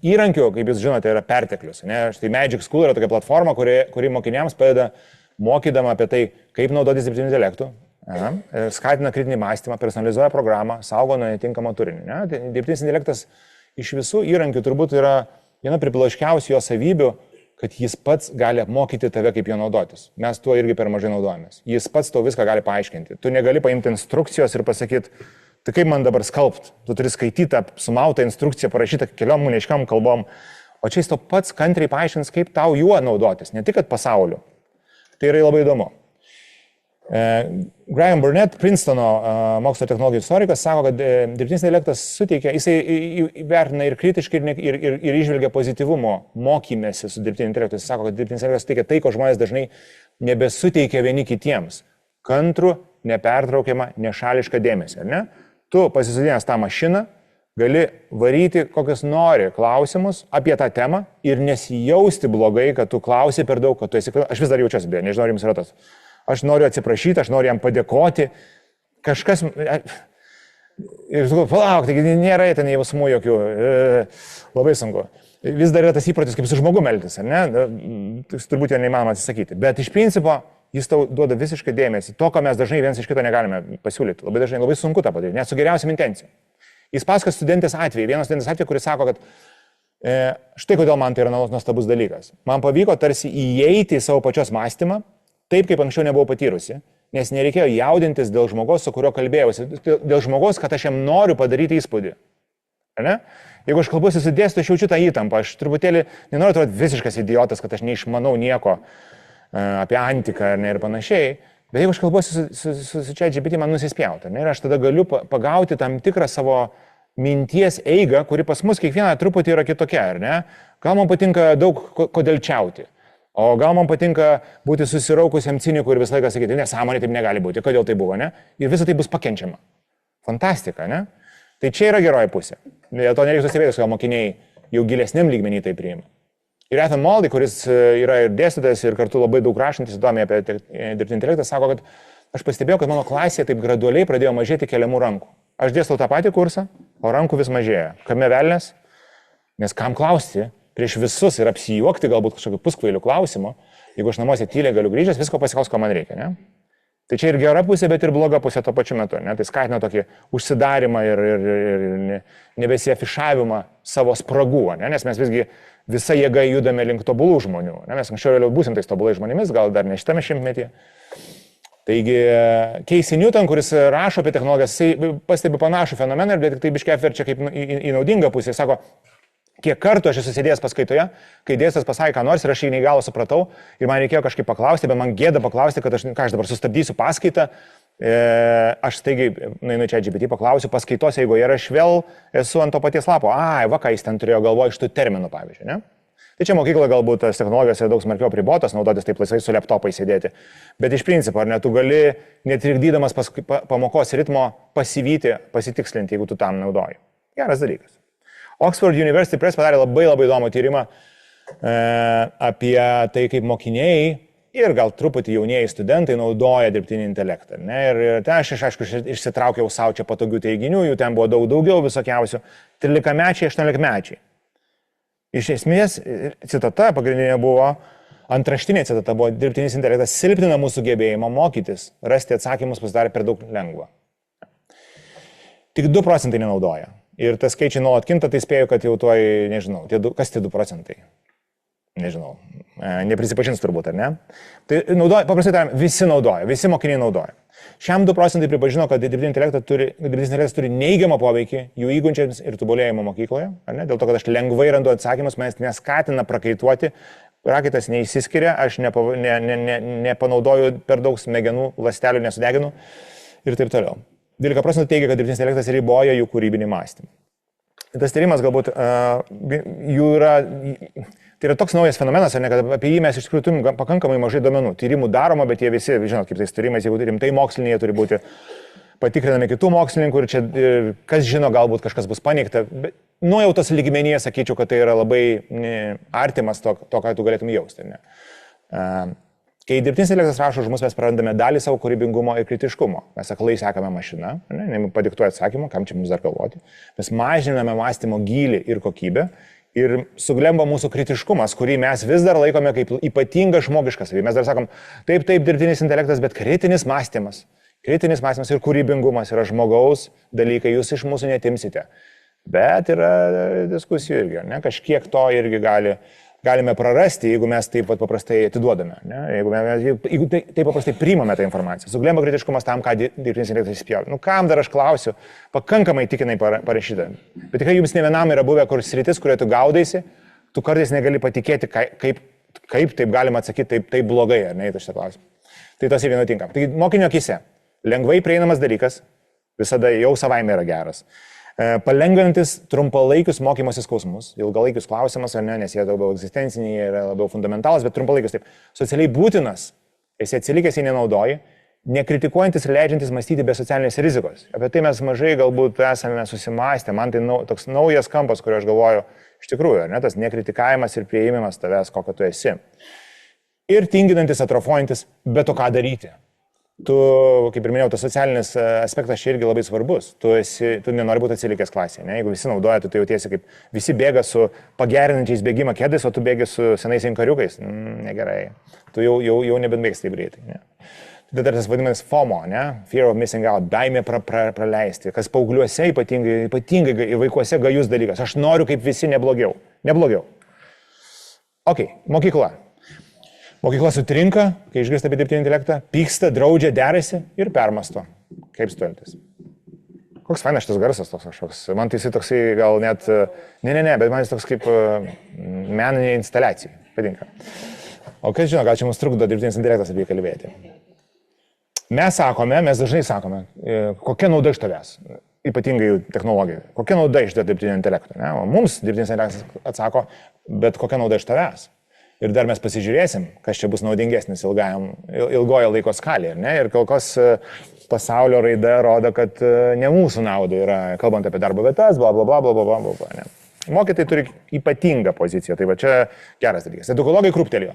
Įrankių, kaip jūs žinote, yra perteklius. Ne? Štai Magic School yra tokia platforma, kuri mokiniams padeda mokydama apie tai, kaip naudotis dirbtiniu intelektu. Skatina kritinį mąstymą, personalizuoja programą, saugo nuo netinkamo turinio. Ne? Tai dirbtinis intelektas iš visų įrankių turbūt yra viena pribloškiausių jo savybių, kad jis pats gali apmokyti tave, kaip jo naudotis. Mes tuo irgi per mažai naudojamės. Jis pats tau viską gali paaiškinti. Tu negali paimti instrukcijos ir pasakyti, tai kaip man dabar skalbt. Tu turi skaitytą, sumautą instrukciją, parašytą keliom neiškiam kalbom. O čia jis tau pats kantriai paaiškins, kaip tau juo naudotis, ne tik kad pasauliu. Tai yra labai įdomu. Graham Burnett, Princetono mokslo technologijų istorikas, sako, kad dirbtinis intelektas suteikia, jisai įvertina ir kritiškai, ir išvelgia pozityvumo mokymėsi su dirbtiniu intelektu. Jis sako, kad dirbtinis intelektas suteikia tai, ko žmonės dažnai nebesuteikia vieni kitiems. Kantrų, nepertraukiamą, nešališką dėmesį. Ar ne? Tu pasisodinęs tą mašiną, gali varyti kokius nori klausimus apie tą temą ir nesijausti blogai, kad tu klausi per daug, kad tu esi... Aš vis dar jaučiuosi, beje, nežinau, ar jums yra tas. aš noriu atsiprašyti, aš noriu jam padėkoti. Kažkas... Ir sakau, palauk, taigi nėra ten jausmų jokių. Labai sunku. Vis dar yra tas įprotis, kaip su žmogu meltis, ar ne? Turbūt jo neįmanoma atsisakyti. Bet iš principo jis tau duoda visiškai dėmesį. To, ko mes dažnai vienas iš kito negalime pasiūlyti. Labai dažnai labai sunku tą padaryti, net su geriausiam intencijom. Jis pasako studentės atvejį, vienas studentės atvejį, kuris sako, kad štai kodėl man tai yra nuostabus dalykas. Man pavyko tarsi įeiti į savo pačios mąstymą, taip kaip anksčiau nebuvau patyrusi, nes nereikėjo jaudintis dėl žmogaus, su kuriuo kalbėjausi, dėl žmogaus, kad aš jam noriu padaryti įspūdį. Ar ne? Jeigu aš kalbuosi su dėstytoju, aš jaučiu tą įtampą, aš truputėlį nenoriu atrodyti visiškas idiotas, kad aš neišmanau nieko apie antiką ir panašiai, bet jeigu aš kalbuosi su ChatGPT, man nusispjauti, ir aš tada galiu pagauti tam tikrą savo minties eigą, kuri pas mus kiekvieną truputį yra kitokia, ar ne? Gal man patinka daug kodėlčiauti, o gal man patinka būti susiraukusiam ciniku ir visą laiką sakyti, nesąmonė taip negali būti, kodėl tai buvo, ne? Ir visą tai bus pakenčiama. Fantastika, ne? Tai čia yra geroji pusė. Dėl to nereikia susivėtis, gal mokiniai jau gilesniam lygmenį tai priima. Ir Ethan Moldy, kuris yra ir dėstytojas, ir kartu labai daug rašantis įdomiai apie dirbtinį intelektą, sako, kad aš pastebėjau, kad mano klasėje taip gradualiai pradėjo mažėti keliamų rankų. Aš dėstau tą patį kursą, o rankų vis mažėja. Kame velnės? Nes kam klausti prieš visus ir apsijuokti galbūt kažkokiu puskvailiu klausimu, jeigu aš namuose tyliai galiu grįžęs, visko pasiklaus, ko man reikia, ne? Tai čia ir gera pusė, bet ir bloga pusė tuo pačiu metu, ne? Tai skatina tokį užsidarimą ir nebesiafišavimą savo spragų, ne? Nes mes visgi visą jėgą judame link tobulų žmonių, ne? Mes anksčiau vėliau būsim tais tobulai žmonėmis, gal dar ne šitame šimtmetyje. Taigi Casey Newton, kuris rašo apie technologijas, jisai pastebi panašų fenomeną, bet tik tai biškai apverčia kaip į naudingą pusę. Jis sako, kiek kartų aš esu sėdėjęs paskaitoje, kai dėstytojas pasakė, ką nors ir aš jį ne iki galo supratau ir man reikėjo kažkaip paklausti, bet man gėda paklausti, kad aš dabar sustabdysiu paskaitą. Aš staigiai nueinu čia ChatGPT, paklausiu paskaitos, jeigu ir aš vėl esu ant to paties lapo. Ai, va, ką jis ten turėjo galvoje iš tų terminų, pavyzdžiui, ne? Tai čia mokykloje galbūt tas technologijos yra daug smarkiau apribotas, naudotis taip laisvai su laptopais sėdėti. Bet iš principo, ar ne, tu gali netrikdydamas pamokos ritmo pasivyti, pasitikslinti, jeigu tu tam naudoji. Geras dalykas. Oxford University Press padarė labai įdomų tyrimą apie tai, kaip mokiniai ir gal truputį jaunieji studentai naudoja dirbtinį intelektą. Ne? Ir ten aš aišku išsitraukiau savo čia patogių teiginių, jų ten buvo daugiau visokiausių. 13-mečiai, 18-mečiai. Iš esmės, citata pagrindinė buvo, antraštinė citata buvo, dirbtinis intelektas silpnina mūsų gebėjimą mokytis, rasti atsakymus pasidarė per daug lengva. Tik 2% nenaudoja. Ir tas skaičiai nuolat kinta, tai spėju, kad jau tuoj, nežinau, kas tie 2%? Nežinau, neprisipažins turbūt, ar ne? Tai naudoja, paprastai tariant, visi naudoja, visi mokiniai naudoja. Šiam 2% pripažino, kad dirbtinis intelektas turi neigiamą poveikį jų įgūdžiams ir tobulėjimo mokykloje, ar ne? Dėl to, kad aš lengvai randu atsakymus, manęs neskatina prakaituoti, prakaitas neįsiskiria, aš nepanaudoju per daug smegenų, ląstelių nesudeginu ir taip toliau. 12% teigia, kad dirbtinis intelektas riboja jų kūrybinį mąstymą. Tas tyrimas galbūt tai yra toks naujas fenomenas, ne, kad apie jį mes iš tikrųjų turim pakankamai mažai duomenų. Tyrimų daroma, bet jie visi, žinot, kaip tais tyrimais, jeigu rimtai moksliniai, jie turi būti patikrinami kitų mokslininkų ir čia, kas žino, galbūt kažkas bus paneigta. Nuojautos lygmenyje sakyčiau, kad tai yra labai artimas to, ką tu galėtum jausti. Ne? Kai dirbtinis intelektas rašo už mus, mes prarandame dalį savo kūrybingumo ir kritiškumo. Mes aklai sekame mašiną, padiktuoja atsakymą, kam čia mums dar galvoti. Mes mažiname mąstymo gylį ir kokybę ir suglemba mūsų kritiškumas, kurį mes vis dar laikome kaip ypatingą žmogišką savybę. Mes dar sakom, taip, dirbtinis intelektas, bet kritinis mąstymas ir kūrybingumas yra žmogaus dalykai, jūs iš mūsų netimsite. Bet yra diskusijų irgi, ne? Kažkiek to irgi galime prarasti, jeigu mes taip paprastai atiduodame, ne? Jeigu taip paprastai priimame tą informaciją. Suglemba kritiškumas tam, ką dirbtinis intelektas įspjauja. Nu, kam dar aš klausiu, pakankamai tikinai parašyta. Bet tikrai jums ne vienam yra buvę, kur sritis, kurioje tu gaudaisi, tu kartais negali patikėti, kaip taip galima atsakyti taip blogai, ar ne, į šitą klausimą. Tai tas ir viena tinka. Taigi, mokinio akise, lengvai prieinamas dalykas, visada jau savaime yra geras. Palengvinantis trumpalaikius mokymosi skausmus, ilgalaikius klausimus, ar ne, nes jie labiau egzistenciniai, yra labiau fundamentalus, bet trumpalaikius taip. Socialiai būtinas, esi atsilikęs, jį nenaudoji, nekritikuojantis ir leidžiantis mąstyti be socialinės rizikos. Apie tai mes mažai galbūt esame susimąstę, man tai toks naujas kampas, kurio aš galvoju, iš tikrųjų, ne, tas nekritikavimas ir prieimimas tavęs, kokio tu esi. ir tinginantis, atrofuojantis, bet to ką daryti. Tu, kaip ir minėjau, tas socialinis aspektas čia irgi labai svarbus. Tu nenori būti atsilikęs klasėje. Ne? Jeigu visi naudoja, tu jautiesi kaip visi bėga su pagerinančiais bėgimą kėdais, o tu bėgi su senais inkariukais. Negerai. Tu jau nebebėgsi taip greitai. Ne? Tai dar tas vadinamas FOMO, ne? Fear of missing out, baimė praleisti, kas paaugliuose ypatingai vaikuose gajus dalykas. Aš noriu kaip visi neblogiau. Ok, mokykla. Mokykla sutrinka, kai išgirsta apie dirbtinį intelektą, pyksta, draudžia, derasi ir permasto. Kaip su elgtis? Koks fainas šitas garsas toks kažkoks. Man tai jisai toksai gal net, bet man jis toks kaip meninė instaliacija. Patinka. O kas žino, gal čia mums trukdo dirbtinis intelektas apie jį kalbėti. Mes dažnai sakome, kokia nauda iš tavęs, ypatingai technologijai, kokia nauda iš dirbtinio intelekto. Ne? O mums dirbtinis intelektas atsako, bet kokia nauda iš tavęs. Ir dar mes pasižiūrėsim, kas čia bus naudingesnis ilgojo laiko skalėje. Ir kol kas pasaulio raida rodo, kad ne mūsų nauda yra, kalbant apie darbo vietas, bla bla bla bla bla bla bla. Ne. Mokytojai turi ypatingą poziciją, tai va čia geras dalykas. Edukologai krūptelėjo.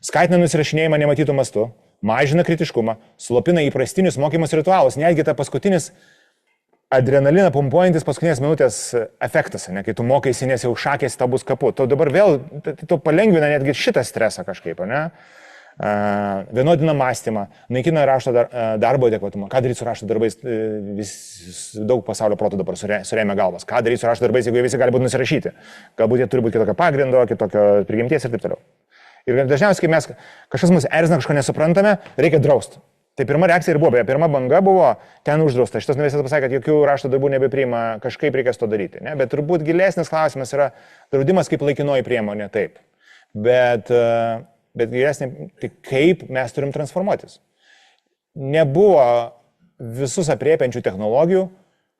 Skatina nusirašinėjimą nematytų mastų, mažina kritiškumą, slopina įprastinius mokymus ritualus, netgi ta paskutinis adrenaliną pumpuojantis paskutinės minutės efektas, ne, kai tu mokaisi, nes jau šakės tau bus kapu. Tu dabar vėl, tu palengvina netgi šitą stresą kažkaip, ne? Vienodina mąstymą, naikina rašto darbo adekvatumą. Ką daryti su rašto darbais, daug pasaulio protų dabar surėmė galvas. Ką daryti su rašto darbais, jeigu jie visi gali būti nusirašyti. Galbūt jie turi būti kitokio pagrindo, kitokio prigimties ir taip toliau. Ir dažniausiai, kai mes kažkas mus erzina, kažko nesuprantame, reikia drausti. Tai pirma reakcija ir buvo, beje, pirma banga buvo ten uždrausta. Šitas universitetas pasakė, kad jokių rašto darbų nebepriima, kažkaip reikės to daryti. Ne? Bet turbūt gilesnis klausimas yra draudimas kaip laikinoji priemonė, taip. Bet gilesnė, tai kaip mes turim transformuotis. Nebuvo visus apriepiančių technologijų,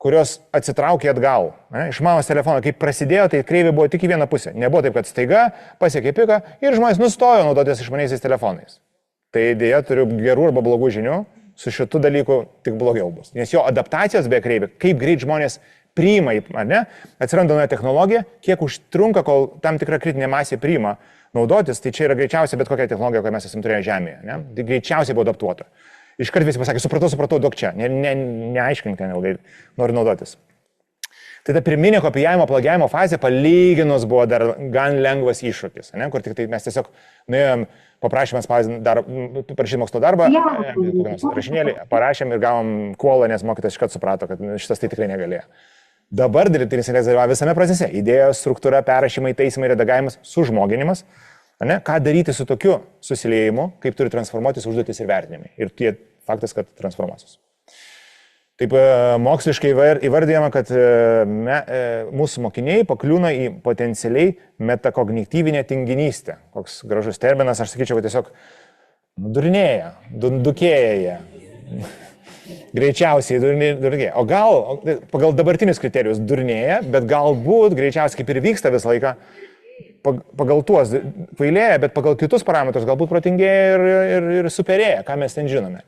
kurios atsitraukė atgal. Ne? Išmanos telefono, kaip prasidėjo, tai kreivė buvo tik į vieną pusę. Nebuvo taip, kad staiga pasiekė piką ir žmonės nustojo naudotis išmaniaisiais telefonais. Tai dėja turiu gerų arba blogų žinių, su šitu dalyku tik blogiau bus. Nes jo adaptacijos be kreivė, kaip greit žmonės priima, ar ne, atsiranda nauja technologija, kiek užtrunka, kol tam tikra kritinė masė priima naudotis, tai čia yra greičiausiai bet kokia technologija, kurią mes esame turėję Žemėje. Ne? Tai greičiausiai buvo adaptuota. Iškart visi pasakė, supratau, duok čia, neaiškink ten ilgai, noriu naudotis. Tai ta pirminė kopijavimo, plagiavimo fazė palyginus buvo dar gan lengvas iššūkis, ne? Kur tik tai mes tiesiog nuėjom, paprašėme parašyti mokslo darbą, rašinėlį, parašėm ir gavom kuolą, nes mokytas iškart suprato, kad šitas tai tikrai negalėjo. Dabar dirbtinis intelektas dalyvauja visame procese. Idėjos, struktūra, perrašymai, taisymai, redagavimas, sužmoginimas. Ne? Ką daryti su tokiu susiliejimu, kaip turi transformuotis užduotis ir vertinimai. Ir tie faktas, kad transformuosis. Taip moksliškai įvardyjama, kad mūsų mokiniai pakliūna į potencialiai metakognityvinę tinginystę. Koks gražus terminas, aš sakyčiau, kad tiesiog durnėja, dukėja jie. Greičiausiai durnėja. O gal, pagal dabartinius kriterijus durnėja, bet galbūt greičiausiai kaip ir vyksta visą laiką, pagal tuos kvailėja, bet pagal kitus parametrus galbūt protingėja ir superėja, ką mes ten žinome.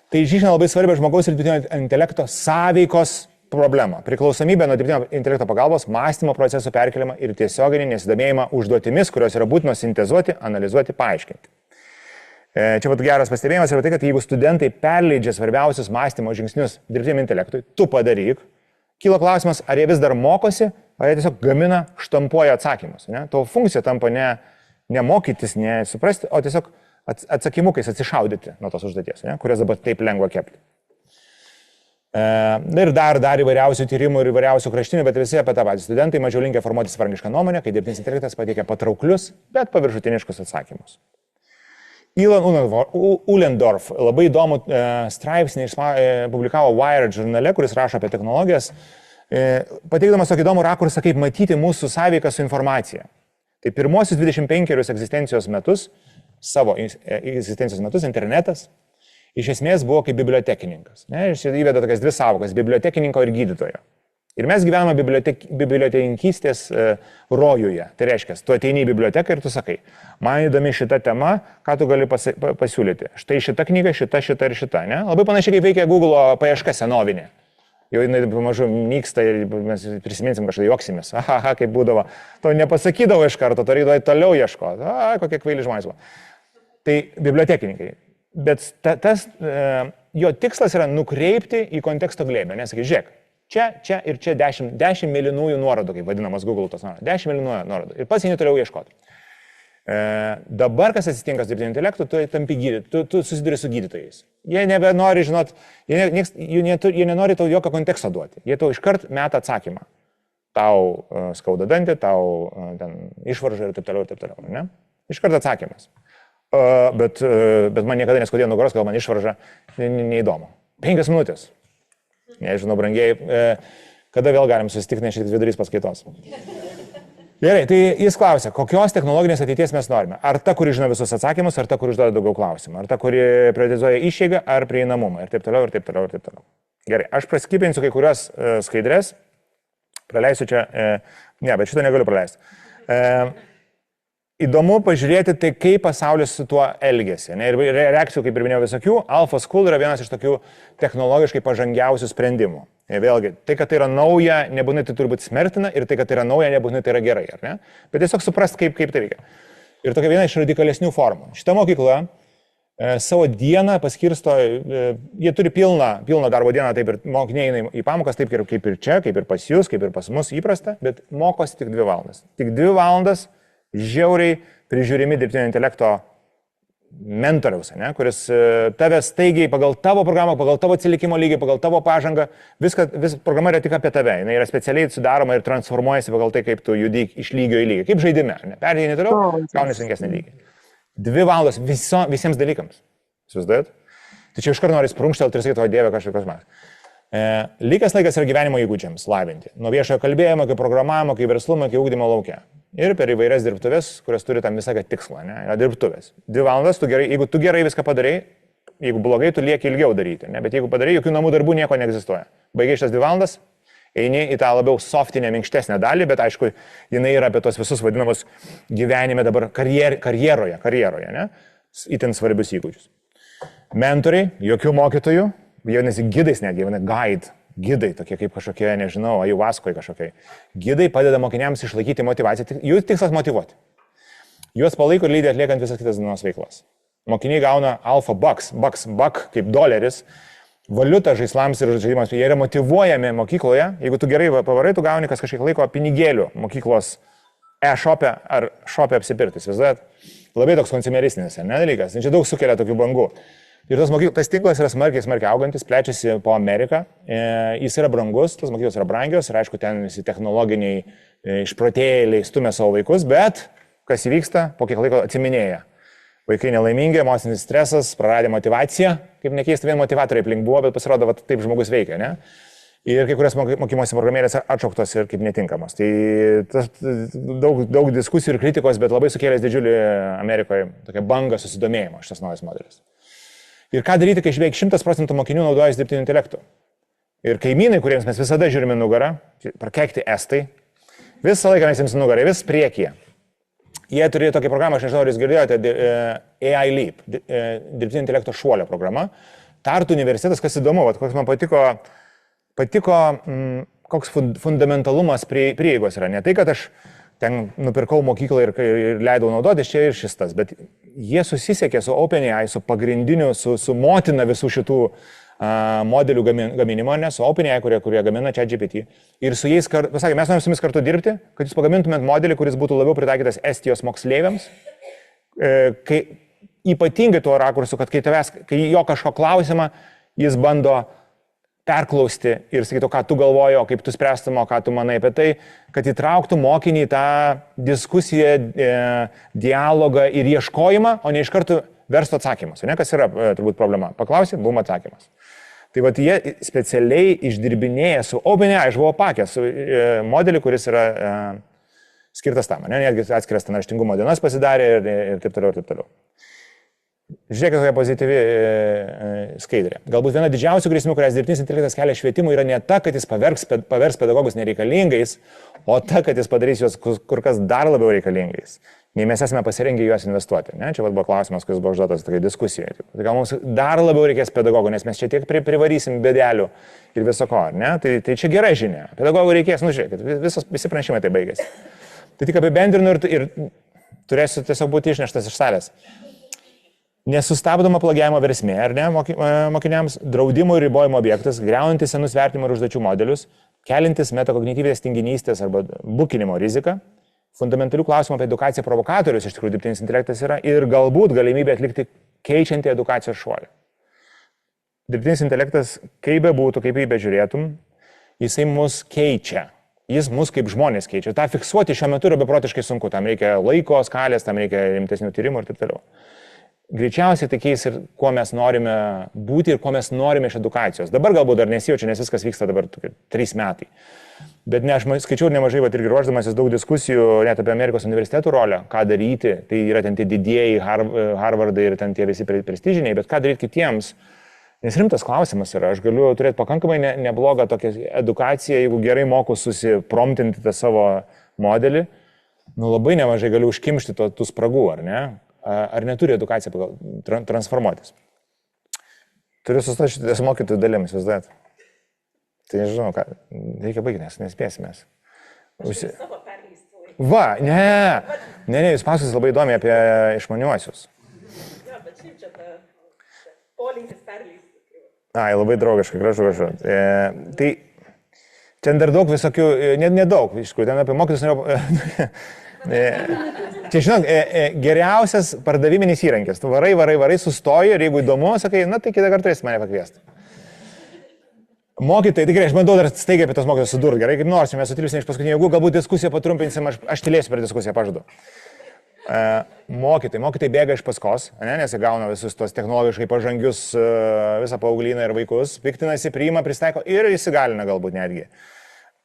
Tai išryškina labai svarbią žmogaus ir dirbtinio intelekto sąveikos problemą. Priklausomybę nuo dirbtinio intelekto pagalbos, mąstymo procesų perkelimą ir tiesioginį nesidomėjimą užduotimis, kurios yra būtinos sintezuoti, analizuoti, paaiškinti. Čia pat geras pastebėjimas yra tai, kad jeigu studentai perleidžia svarbiausius mąstymo žingsnius dirbtiniam intelektui, tu padaryk, kyla klausimas, ar jie vis dar mokosi, ar jie tiesiog gamina, štampuoja atsakymus. Ne? Tavo funkcija tampa ne mokytis, ne suprasti, o tiesiog atsakymukais atsišaudyti nuo tos užduoties, ne? Kurias dabar taip lengva kepti. Ir dar įvairiausių tyrimų ir įvairiausių kraštinių, bet visi apie tą patį. Studentai mažiau linkę formuoti savarankišką nuomonę, kai dirbtinis intelektas pateikia patrauklius, bet paviršutiniškus atsakymus. Ilan Ullendorf labai įdomų straipsnį publikavo Wired žurnale, kuris rašo apie technologijas, pateikdamas tokį įdomų rakursą, kaip matyti mūsų sąveiką su informacija. Tai pirmosius 25 egzistencijos metus, savo egzistencijos metus, internetas iš esmės buvo kaip bibliotekininkas. Jis įveda tokias dvi sąvokas - bibliotekininko ir gydytojo. Ir mes gyvename bibliotekininkystės rojuje. Tai reiškia, tu ateini į biblioteką ir tu sakai, man įdomi šita tema, ką tu gali pasiūlyti. Štai šita knyga, šita ir šita. Ne? Labai panašiai kaip veikia Google paieška senovinė. Jau jinai pamažu nyksta ir mes prisiminsim kažką, juoksimės. Aha, kaip būdavo. To nepasakydavo iš karto, to reikdavo toliau ieškoti. Kokie kvaili žmonės buvo. Tai bibliotekininkai. Bet jo tikslas yra nukreipti į konteksto glėbę. Nesakai, žiūrėk, čia ir čia 10 mėlynųjų nuorodų, kaip vadinamas Google tos nuorodų. 10 mėlynųjų nuorodų. Ir pats eini toliau ieškoti. Dabar, kas atsitinka su dirbtiniu intelektu, tu tampi gydytoju, tu susiduri su gydytojais. Jie nebenori, žinot, jie nenori tau jokio konteksto duoti. Jie tau iškart meta atsakymą. Tau skauda dantį, tau išvarža ir taip toliau, ne? Iškart atsakymas. Bet man niekada neskaudėjo nugaros, gal man išvarža, neįdomu. 5 minutės. Nežinau, brangiai, kada vėl galim susitikti, nes šiek tiek vidurys paskaitos. Gerai, tai jis klausia, kokios technologinės ateities mes norime. Ar ta, kuri žino visus atsakymus, ar ta, kuri užduoda daugiau klausimų. Ar ta, kuri prioritizuoja išeigą, ar prieinamumą. Ir taip toliau. Gerai, aš praskipinsiu kai kurios skaidrės. Praleisiu čia. Bet šito negaliu praleisti. Įdomu pažiūrėti, tai kaip pasaulis su tuo elgėsi. Ir reakcijų, kaip ir minėjau, visokių. AlphaSchool yra vienas iš tokių technologiškai pažangiausių sprendimų. Vėlgi, tai, kad tai yra nauja, nebūtinai tai turi būti smertina ir tai, kad tai yra nauja, nebūtinai tai yra gerai, ar ne? Bet tiesiog suprast, kaip tai veikia. Ir tokia viena iš radikalesnių formų. Šita mokykla savo dieną paskirsto, jie turi pilną darbo dieną, taip ir mokiniai eina į pamokas, taip kaip ir čia, kaip ir pas jūs, kaip ir pas mus įprasta, bet mokosi tik 2 valandas. Tik 2 valandas žiauriai prižiūrimi dirbtinio intelekto mentoriaus, kuris tave staigiai pagal tavo programą, pagal tavo atsilikimo lygį, pagal tavo pažangą, programa yra tik apie tave, jinai yra specialiai sudaroma ir transformuojasi pagal tai, kaip tu judi iš lygio į lygį, kaip žaidime, perėjai toliau, gauni sunkesnį lygį. 2 valandos visiems dalykams, įsivaizduojat? Tai čia iš karto nori sprungštelti ir sakyti, o Dieve, kažkas man. Likęs laikas yra gyvenimo įgūdžiams lavinti, nuo viešojo kalbėjimo, kaip programavimo, kaip verslumo, kaip ugdymo laukia. Ir per įvairias dirbtuves, kurios turi tam visą tikslą, yra dirbtuvės. 2 valandas, jeigu tu gerai viską padarai, jeigu blogai, tu lieki ilgiau daryti, bet jeigu padarai, jokių namų darbų nieko neegzistuoja. Baigiai šitas 2 valandas, eini į tą labiau softinę, minkštesnę dalį, bet aišku, jinai yra apie tos visus vadinamus gyvenime dabar karjeroje, itin svarbius įgūdžius. Mentoriai, jokių mokytojų, jie vadinasi gidais netgi, guide. Gidai, tokie kaip kažkokie, nežinau, ajuvaskoje kažkokie. Gidai padeda mokiniams išlaikyti motivaciją. Jų tikslas motyvuoti. Juos palaiko ir lydi atliekant visas kitas dienos veiklas. Mokiniai gauna alfa bucks kaip doleris, valiutą žaislams ir žaidimams. Jie yra motyvuojami mokykloje. Jeigu tu gerai pavarai, tu gauni kas kažkiek laiko pinigėlių mokyklos e-shop'e ar shop'e apsipirktis. Visat labai toks konsumeristinis, dalykas. Čia daug sukelia tokių bangų. Ir tas tinklas yra smarkiai augantis, plečiasi po Ameriką, jis yra brangus, tos mokyklos yra brangios ir aišku, ten visi technologiniai išprotėjėliai stumia savo vaikus, bet kas įvyksta, po kiek laiko atsiminėja. Vaikai nelaimingi, emocinis stresas, praradė motivaciją, kaip nekeista, vien motivatoriai aplink buvo, bet pasirodo, va, taip žmogus veikia, ne? Ir kai kurias mokymosi programėlės atšauktos ir kaip netinkamos. Tai daug diskusijų ir kritikos, bet labai sukėlęs didžiulį Amerikoje tokią bangą susidomėjimo šitas naujas modelis. Ir ką daryti, kai beveik 100% mokinių naudojasi dirbtiniu intelektu. Ir kaimynai, kuriems mes visada žiūrime nugarą, prakeikti estai, visą laiką mes jiems nugarą, vis priekyje. Jie turi tokią programą, aš nežinau, ar jūs girdėjote, AI Leap, dirbtinio intelekto šuolio programa. Tartu universitetas, kas įdomu, koks man patiko koks fundamentalumas prieigos yra. Ne tai, kad aš ten nupirkau mokyklą ir leidau naudotis, čia ir šis tas, bet jie susisiekė su OpenAI, su pagrindiniu, su motina visų šitų modelių gaminimo, ne, su OpenAI, kurie gamina ChatGPT. Ir su jais, pasakė, mes norime su jumis kartu dirbti, kad jūs pagamintumėt modelį, kuris būtų labiau pritaikytas Estijos moksleiviams, kai ypatingai tuo rakursu, kad kai jo kažko klausimą, jis bando perklausti ir sakytų, ką tu galvoji, kaip tu spręstumo, ką tu manai apie tai, kad įtrauktų mokinį į tą diskusiją, dialogą ir ieškojimą, o ne iš karto verstų atsakymus. Ne, kas yra turbūt problema. Paklausė, bum atsakymas. Tai vat jie specialiai išdirbinėja su OpenAI, aš buvau pakęs su modeliu, kuris yra skirtas tam. Ne, netgi atskiras ten raštingumo dienas pasidarė ir taip toliau, ir taip toliau. Žiūrėkit, kokia pozityvi skaidrė. Galbūt viena didžiausių grėsmių, kurias dirbtinis intelektas kelia švietimui, yra ne ta, kad jis pavers pedagogus nereikalingais, o ta, kad jis padarys juos kur kas dar labiau reikalingais. nei mes esame pasirengę juos investuoti. Ne? Čia buvo klausimas, kuris buvo užduotas tokia diskusija. Tai gal mums dar labiau reikės pedagogų, nes mes čia tiek privarysim bėdelių ir viso ko. Tai čia gera žinia. Pedagogų reikės, žiūrėkit, visi pranešimai tai baigėsi. Tai tik apibendrinu ir turėsiu tiesiog būti išneštas iš salės. Nesustabdoma plagiavimo versmė, ar ne, mokiniams, draudimų ir ribojimo objektas, greunantis senus vertinimo ir užduočių modelius, kelintis metakognityvės tinginystės arba bukinimo riziką, fundamentalių klausimų apie edukaciją provokatorius, iš tikrųjų dirbtinis intelektas yra, ir galbūt galimybė atlikti keičiantį edukacijos šuolį. Dirbtinis intelektas, kaip be būtų, kaip jį bežiūrėtum, jisai mus keičia. Jis mus kaip žmonės keičia. Ta fiksuoti šiuo metu yra beprotiškai sunku. Tam reikia laiko, skalės, tam reikia rimtesnių tyrimų ir taip toliau. Greičiausiai tai keis ir kuo mes norime būti ir ko mes norime iš edukacijos. Dabar galbūt dar nesijaučia, nes viskas vyksta dabar 3 metai. Bet ne, aš skaičiau nemažai, irgi ruoždamasis daug diskusijų net apie Amerikos universitetų rolę, ką daryti. Tai yra ten tie didieji Harvardai ir ten tie visi prestižiniai, bet ką daryti kitiems. Nes rimtas klausimas yra, aš galiu turėti pakankamai neblogą tokią edukaciją, jeigu gerai moku susipromptinti tą savo modelį, labai nemažai galiu užkimšti tų spragų, ar ne? Ar neturi edukacija transformuotis. Turiu sustoti šitas mokytojų dalimis, vis dar. Tai nežinau, ką, reikia baigti, nes nespėsime. Va, ne, jūs pasakosit labai įdomiai apie išmaniuosius. Ja, bet šiaip čia ta polinkis perleisti. Ai, labai draugiškai, gražu. Tai ten dar daug visokių, nedaug, iš tikrųjų, ten apie mokytus norėjau. Čia, žinok, geriausias pardaviminis įrankis. Tu varai, sustoji ir jeigu įdomu, sakai, tai kitą kartą turėsi mane pakviesti. Mokytojai, tikrai, aš bandau dar staigiai apie tos mokytojus sudurti, gerai, kaip nors, mes sutilpsime iš paskutinių, jeigu galbūt diskusiją patrumpinsim, aš tylėsiu per diskusiją, pažadu. Mokytojai bėga iš paskos, nes jie gauna visus tos technologiškai pažangius visą paaugliną ir vaikus, piktinasi, priima, pristaiko ir įsigalina galbūt netgi.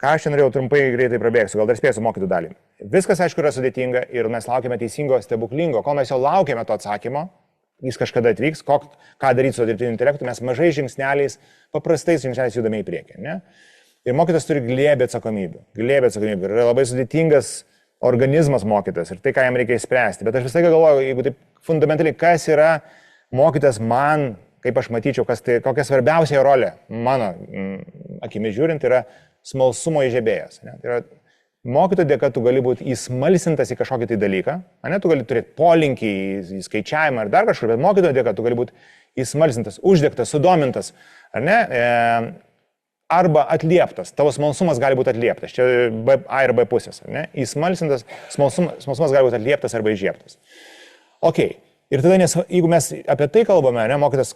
Ką aš čia norėjau trumpai greitai prabėgsiu, gal dar spėsiu mokytojų dalį. Viskas, aišku, yra sudėtinga ir mes laukiame teisingo, stebuklingo. Kol mes jau laukiame to atsakymo, jis kažkada atvyks, ką daryti su dirbtiniu intelektu, mes mažai žingsneliais, paprastais žingsneliais judame į priekį. Ne? Ir mokytas turi glėbį atsakomybių. Ir yra labai sudėtingas organizmas mokytas ir tai, ką jam reikia įspręsti. Bet aš visą laiką galvoju, jeigu taip fundamentaliai, kas yra mokytas man, kaip aš matyčiau, kokia svarbiausia rolė mano akimi žiūrint, yra smalsumo įžiebėjas. Tai yra mokytojo dėka tu gali būti įsmalsintas į kažkokį tai dalyką, tu gali turėti polinkį į skaičiavimą ar dar kažkur, bet mokytojo dėka tu gali būti įsmalsintas, uždegtas, sudomintas, arba atlieptas. Tavo smalsumas gali būti atlieptas. Čia A ir B pusės. Įsmalsintas, smalsumas gali būti atlieptas arba įžiebtas. Ok. Ir tada, jeigu mes apie tai kalbame, mokytas,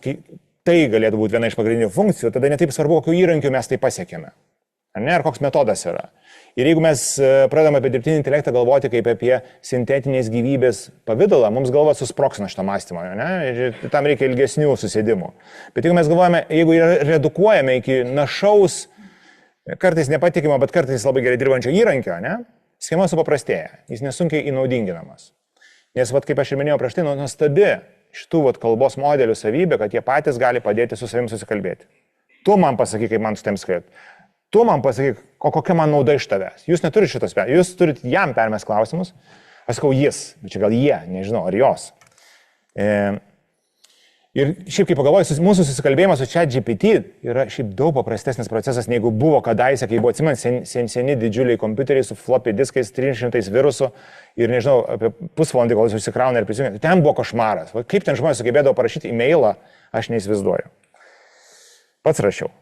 tai galėtų būti viena iš pagrindinių funkcijų, tada netaip svarbu, kokiu įrankiu mes tai pasiekėme. Ar koks metodas yra. Ir jeigu mes pradedame apie dirbtinį intelektą galvoti kaip apie sintetinės gyvybės pavydalą, mums galva susproksina šitą mąstymą. Tam reikia ilgesnių susėdimų. Bet jeigu mes galvojame, jeigu redukuojame iki našaus, kartais nepatikimo, bet kartais labai gerai dirbančio įrankio, schema supaprastėja. Jis nesunkiai įnaudinginamas. Nes, kaip aš ir minėjau prieš tai, nuostabi šitų kalbos modelių savybė, kad jie patys gali padėti su savim susikalbėti. Tu man pasakyk, kaip man su tiem skalbėti. Tu man pasakyk, kokia man nauda iš tavęs. Jūs neturite šitos, jūs turite jam permest klausimus. Aš sakau jis, bet čia gal jie, nežinau, ar jos. Ir šiaip kaip pagalvoju, mūsų susikalbėjimas su ChatGPT yra šiaip daug paprastesnis procesas, negu buvo kadaise, kai buvo seni didžiuliai kompiuteriai su floppy diskais, 300 virusų ir nežinau, apie pusvalandį, kol jis užsikrauna ir prisijungia. Ten buvo košmaras. Kaip ten žmonės sugebėdavo parašyti e-mailą, aš neįsivaizduoju. Pats rašiau.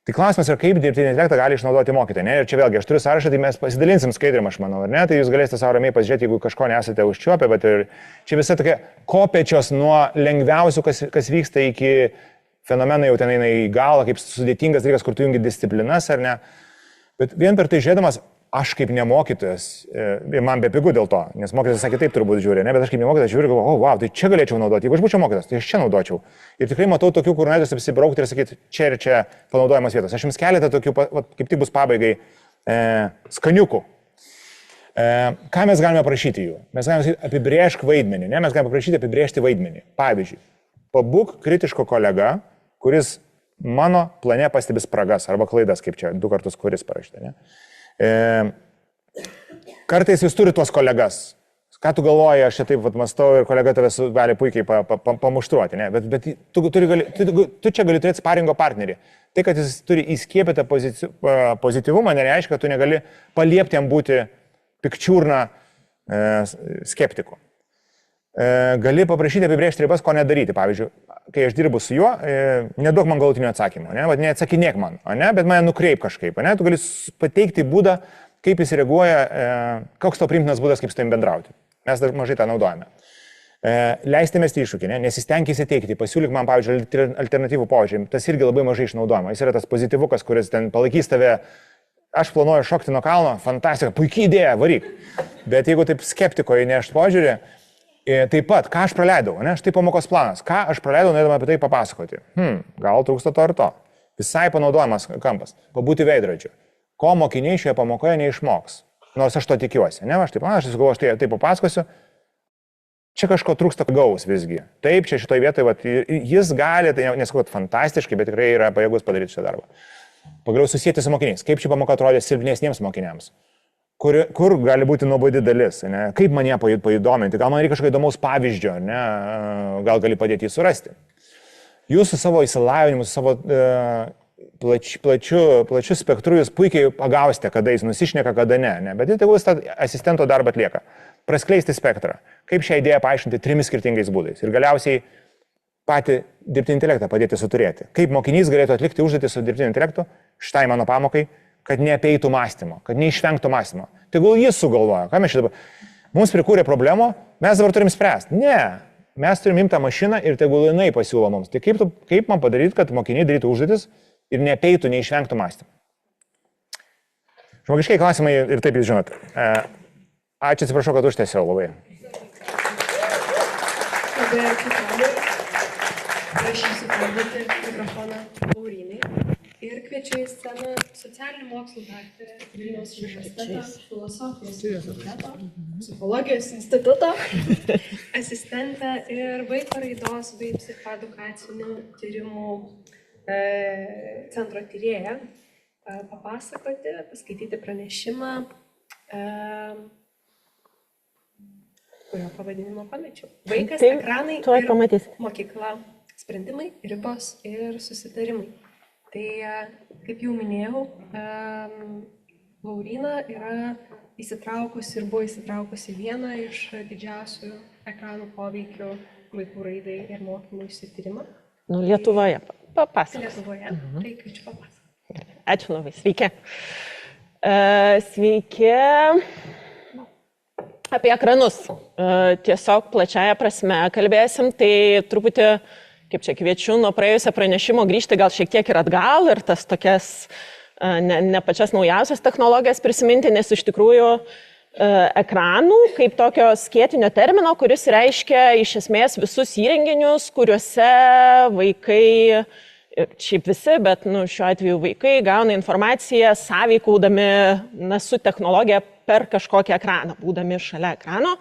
Tai klausimas yra, kaip dirbtinį intelektą gali išnaudoti mokytojai. Ir čia vėlgi, aš turiu sąrašą, tai mes pasidalinsim skaidrėm, aš manau, ar ne? Tai jūs galėsite savo ramiai pasižiūrėti, jeigu kažko nesate užčiuopę, bet ir čia visa tokia kopečios nuo lengviausių, kas vyksta, iki fenomenai jau ten eina į galą, kaip sudėtingas dalykas, kur tu jungi disciplinas, ar ne? Bet vien per tai žiūrėdamas, aš kaip nemokytojas, ir man bepigu dėl to, nes mokytojas sakė taip turbūt žiūri, ne? Bet aš kaip nemokytojas žiūriu, galvoju, wow, tai čia galėčiau naudoti. Jeigu aš būčiau mokytojas, tai aš čia naudočiau. Ir tikrai matau tokių, kur norėtųsi apsibraukti ir sakyti, čia ir čia panaudojamas vietos. Aš jums keletą tokių, kaip tik bus pabaigai, skaniukų. Ką mes galime prašyti jų? Mes galime apibrėžti vaidmenį, ne? Mes galime prašyti apibrėžti vaidmenį. Pavyzdžiui, pabūk kritiško kolega, kuris mano plane pastebi spragas arba klaidas, kaip čia 2 kartus kuris parašyta, ne? Kartais jūs turite tuos kolegas, ką tu galvoji, aš čia taip mąstau ir kolega tavęs gali puikiai pamuštruoti, ne? Bet tu čia gali turėti sparingo partnerį. Tai, kad jis turi įskiepytą pozityvumą, nereiškia, kad tu negali paliepti jam būti pikčiurna skeptiku. Gali paprašyti apibrėžti ribas, ko nedaryti. Pavyzdžiui, kai aš dirbu su juo, neduok man galutinio atsakymo, ne? Neatsakinėk man, ne? Bet mane nukreip kažkaip. Ne? Tu gali pateikti būdą, kaip jis reaguoja, koks to priimtinas būdas, kaip su tavim bendrauti. Mes dar mažai tą naudojame. Leisti mesti iššūkį, ne? Nesistenkis įteikti, pasiūlyk man, pavyzdžiui, alternatyvų požiūrį. Tas irgi labai mažai išnaudojama. Jis yra tas pozityvukas, kuris ten palaikys tave. Aš planuoju šokti nuo kalno, fantastika, puikiai idėja, varyk. Bet jeigu taip skeptikoje nešt požiūrį, taip pat, ką aš praleidau, ne? Štai pamokos planas, ką aš praleidau, norėdama apie tai papasakoti. Gal trūksta to ir to. Visai panaudojamas kampas. Pabūti veidrodžiu. Ko mokiniai šioje pamokoje neišmoks. Nors aš to tikiuosi. Ne, aš taip papasakosiu. Čia kažko trūksta gaus visgi. Taip, čia šitoje vietoje, jis gali, tai nesakau, fantastiškai, bet tikrai yra pajėgus padaryti šitą darbą. Pagaliau susijęti su mokiniais. Kaip ši pamoka atrodė silpnesniems mokiniams? Kur gali būti nuobodi dalis? Ne? Kaip man ją paįdominti? Gal man reikia kažkokio įdomaus pavyzdžio? Ne? Gal gali padėti jį surasti? Jūs su savo įsilavinimu, su savo plačiu spektru jūs puikiai pagausite, kada jis nusišneka, kada ne. Bet jis tegul tą asistento darbą atlieka. Praskleisti spektrą. Kaip šią idėją paaiškinti 3 skirtingais būdais. Ir galiausiai patį dirbtinį intelektą padėti suturėti. Kaip mokinys galėtų atlikti užduotį su dirbtiniu intelektu, štai mano pamokai, kad neapeitų mąstymo, kad neišvengtų mąstymo. Tegul jis sugalvoja. Ką mes šitą dabar? Mums prikūrė problemų, mes dabar turim spręsti. Ne. Mes turim imti tą mašiną ir tegul jinai pasiūlo mums. Tai kaip man padaryti, kad mokiniai darytų užduotis ir neapeitų, neišvengtų mąstymo. Žmogiškai klausimai ir taip jūs žinot. Ačiū, atsiprašau, kad užtęsiau labai. Prašysiu perduoti mikrofoną Laurynai ir kviečiu į sceną socialinių mokslų daktarę Vilniaus universiteto filosofijos fakulteto, psichologijos instituto asistentę ir vaiko raidos bei psichoedukacinių tyrimų centro tyrėją papasakoti, paskaityti pranešimą, kurio pavadinimą pamečiau. Vaikas, ekranai ir mokykla, sprendimai, ribos ir susitarimai. Tai, kaip jau minėjau, Lauryna yra įsitraukusi ir buvo įsitraukusi vieną iš didžiausių ekranų poveikių vaikų raidai ir mokymuisi tyrimą. Lietuvoje. Papasakok. Lietuvoje. Tai kviečiu papasakoti. Ačiū labai. Sveiki. Sveiki. Apie ekranus. Tiesiog plačiaja prasme kalbėsim, tai truputį, kaip čia kviečiu, nuo praėjusio pranešimo grįžti gal šiek tiek ir atgal ir tas tokias ne pačias naujausias technologijas prisiminti, nes iš tikrųjų ekranų kaip tokio skėtinio termino, kuris reiškia iš esmės visus įrenginius, kuriuose vaikai, šiaip visi, bet šiuo atveju vaikai gauna informaciją sąveikaudami su technologija per kažkokį ekraną, būdami šalia ekrano.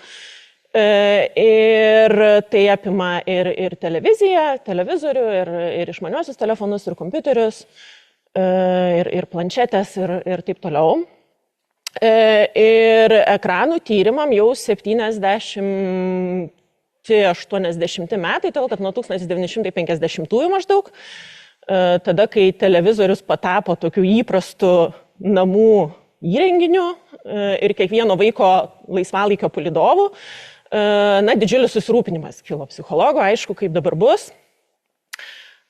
Ir tai apima ir televiziją, televizorių, ir išmaniuosius telefonus, ir kompiuterius, ir planšetės, ir taip toliau. Ir ekranų tyrimam jau 70-80 metai, todėl kad nuo 1950 maždaug, tada, kai televizorius patapo tokiu įprastu namų įrenginiu ir kiekvieno vaiko laisvalaikio palydovų, didžiulis susirūpinimas kilo psichologo, aišku, kaip dabar bus.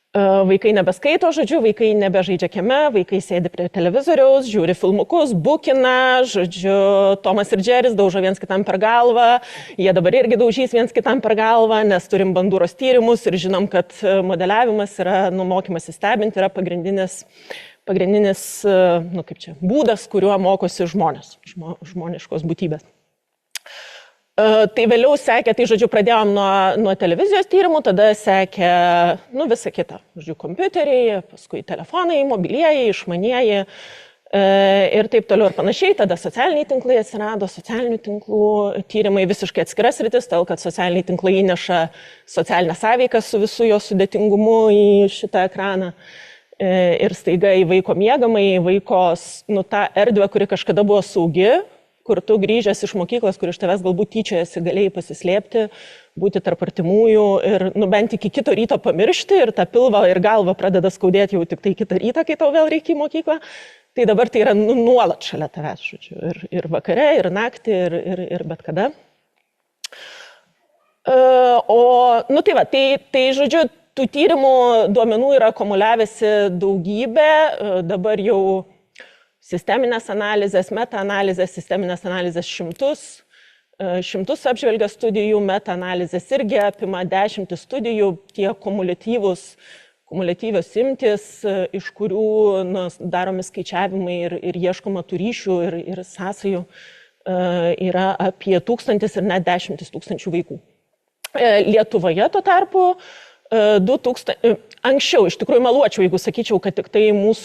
Vaikai nebeskaito, žodžiu, vaikai nebežaidžia kieme, vaikai sėdi prie televizoriaus, žiūri filmukus, bukina, žodžiu, Tomas ir Džeris daužo viens kitam per galvą, jie dabar irgi daužys viens kitam per galvą, nes turim bandūros tyrimus ir žinom, kad modeliavimas yra, mokymasis stebinti, yra pagrindinis būdas, kuriuo mokosi žmonės, žmoniškos būtybės. Tai vėliau sekė, tai žodžiu, pradėjom nuo televizijos tyrimų, tada sekė visą kitą, žodžiu, kompiuteriai, paskui telefonai, mobilieji, išmanieji ir taip toliau ir panašiai. Tada socialiniai tinklai atsirado, socialinių tinklų tyrimai visiškai atskiras rytis, todėl kad socialiniai tinklai įneša socialinę sąveiką su visų jo sudėtingumu į šitą ekraną. Ir staiga į vaiko miegamą, į vaiko tą erdvę, kuri kažkada buvo saugi, kur tu grįžęs iš mokyklos, kur iš tavęs galbūt tyčiojasi, galėjai pasislėpti, būti tarp artimųjų ir bent iki kito ryto pamiršti ir tą pilvą ir galvą pradeda skaudėti jau tik tai kitą rytą, kai tau vėl reikia į mokyklą. Tai dabar tai yra nuolat šalia tavęs, žodžiu, ir vakare, ir naktį, ir bet kada. Tai žodžiu, tų tyrimų duomenų yra akumuliavęsi daugybė, dabar jau sisteminės analizės, meta-analizės, sisteminės analizės šimtus apžvelgia studijų, meta-analizės irgi apima 10 studijų, tie kumuliatyvios imtis, iš kurių daromi skaičiavimai ir ieškoma tų ryšių ir sąsajų, yra apie 1000 ir net 10 000 vaikų. Lietuvoje tuo tarpu 2000, anksčiau iš tikrųjų meluočiau, jeigu sakyčiau, kad tik tai mūsų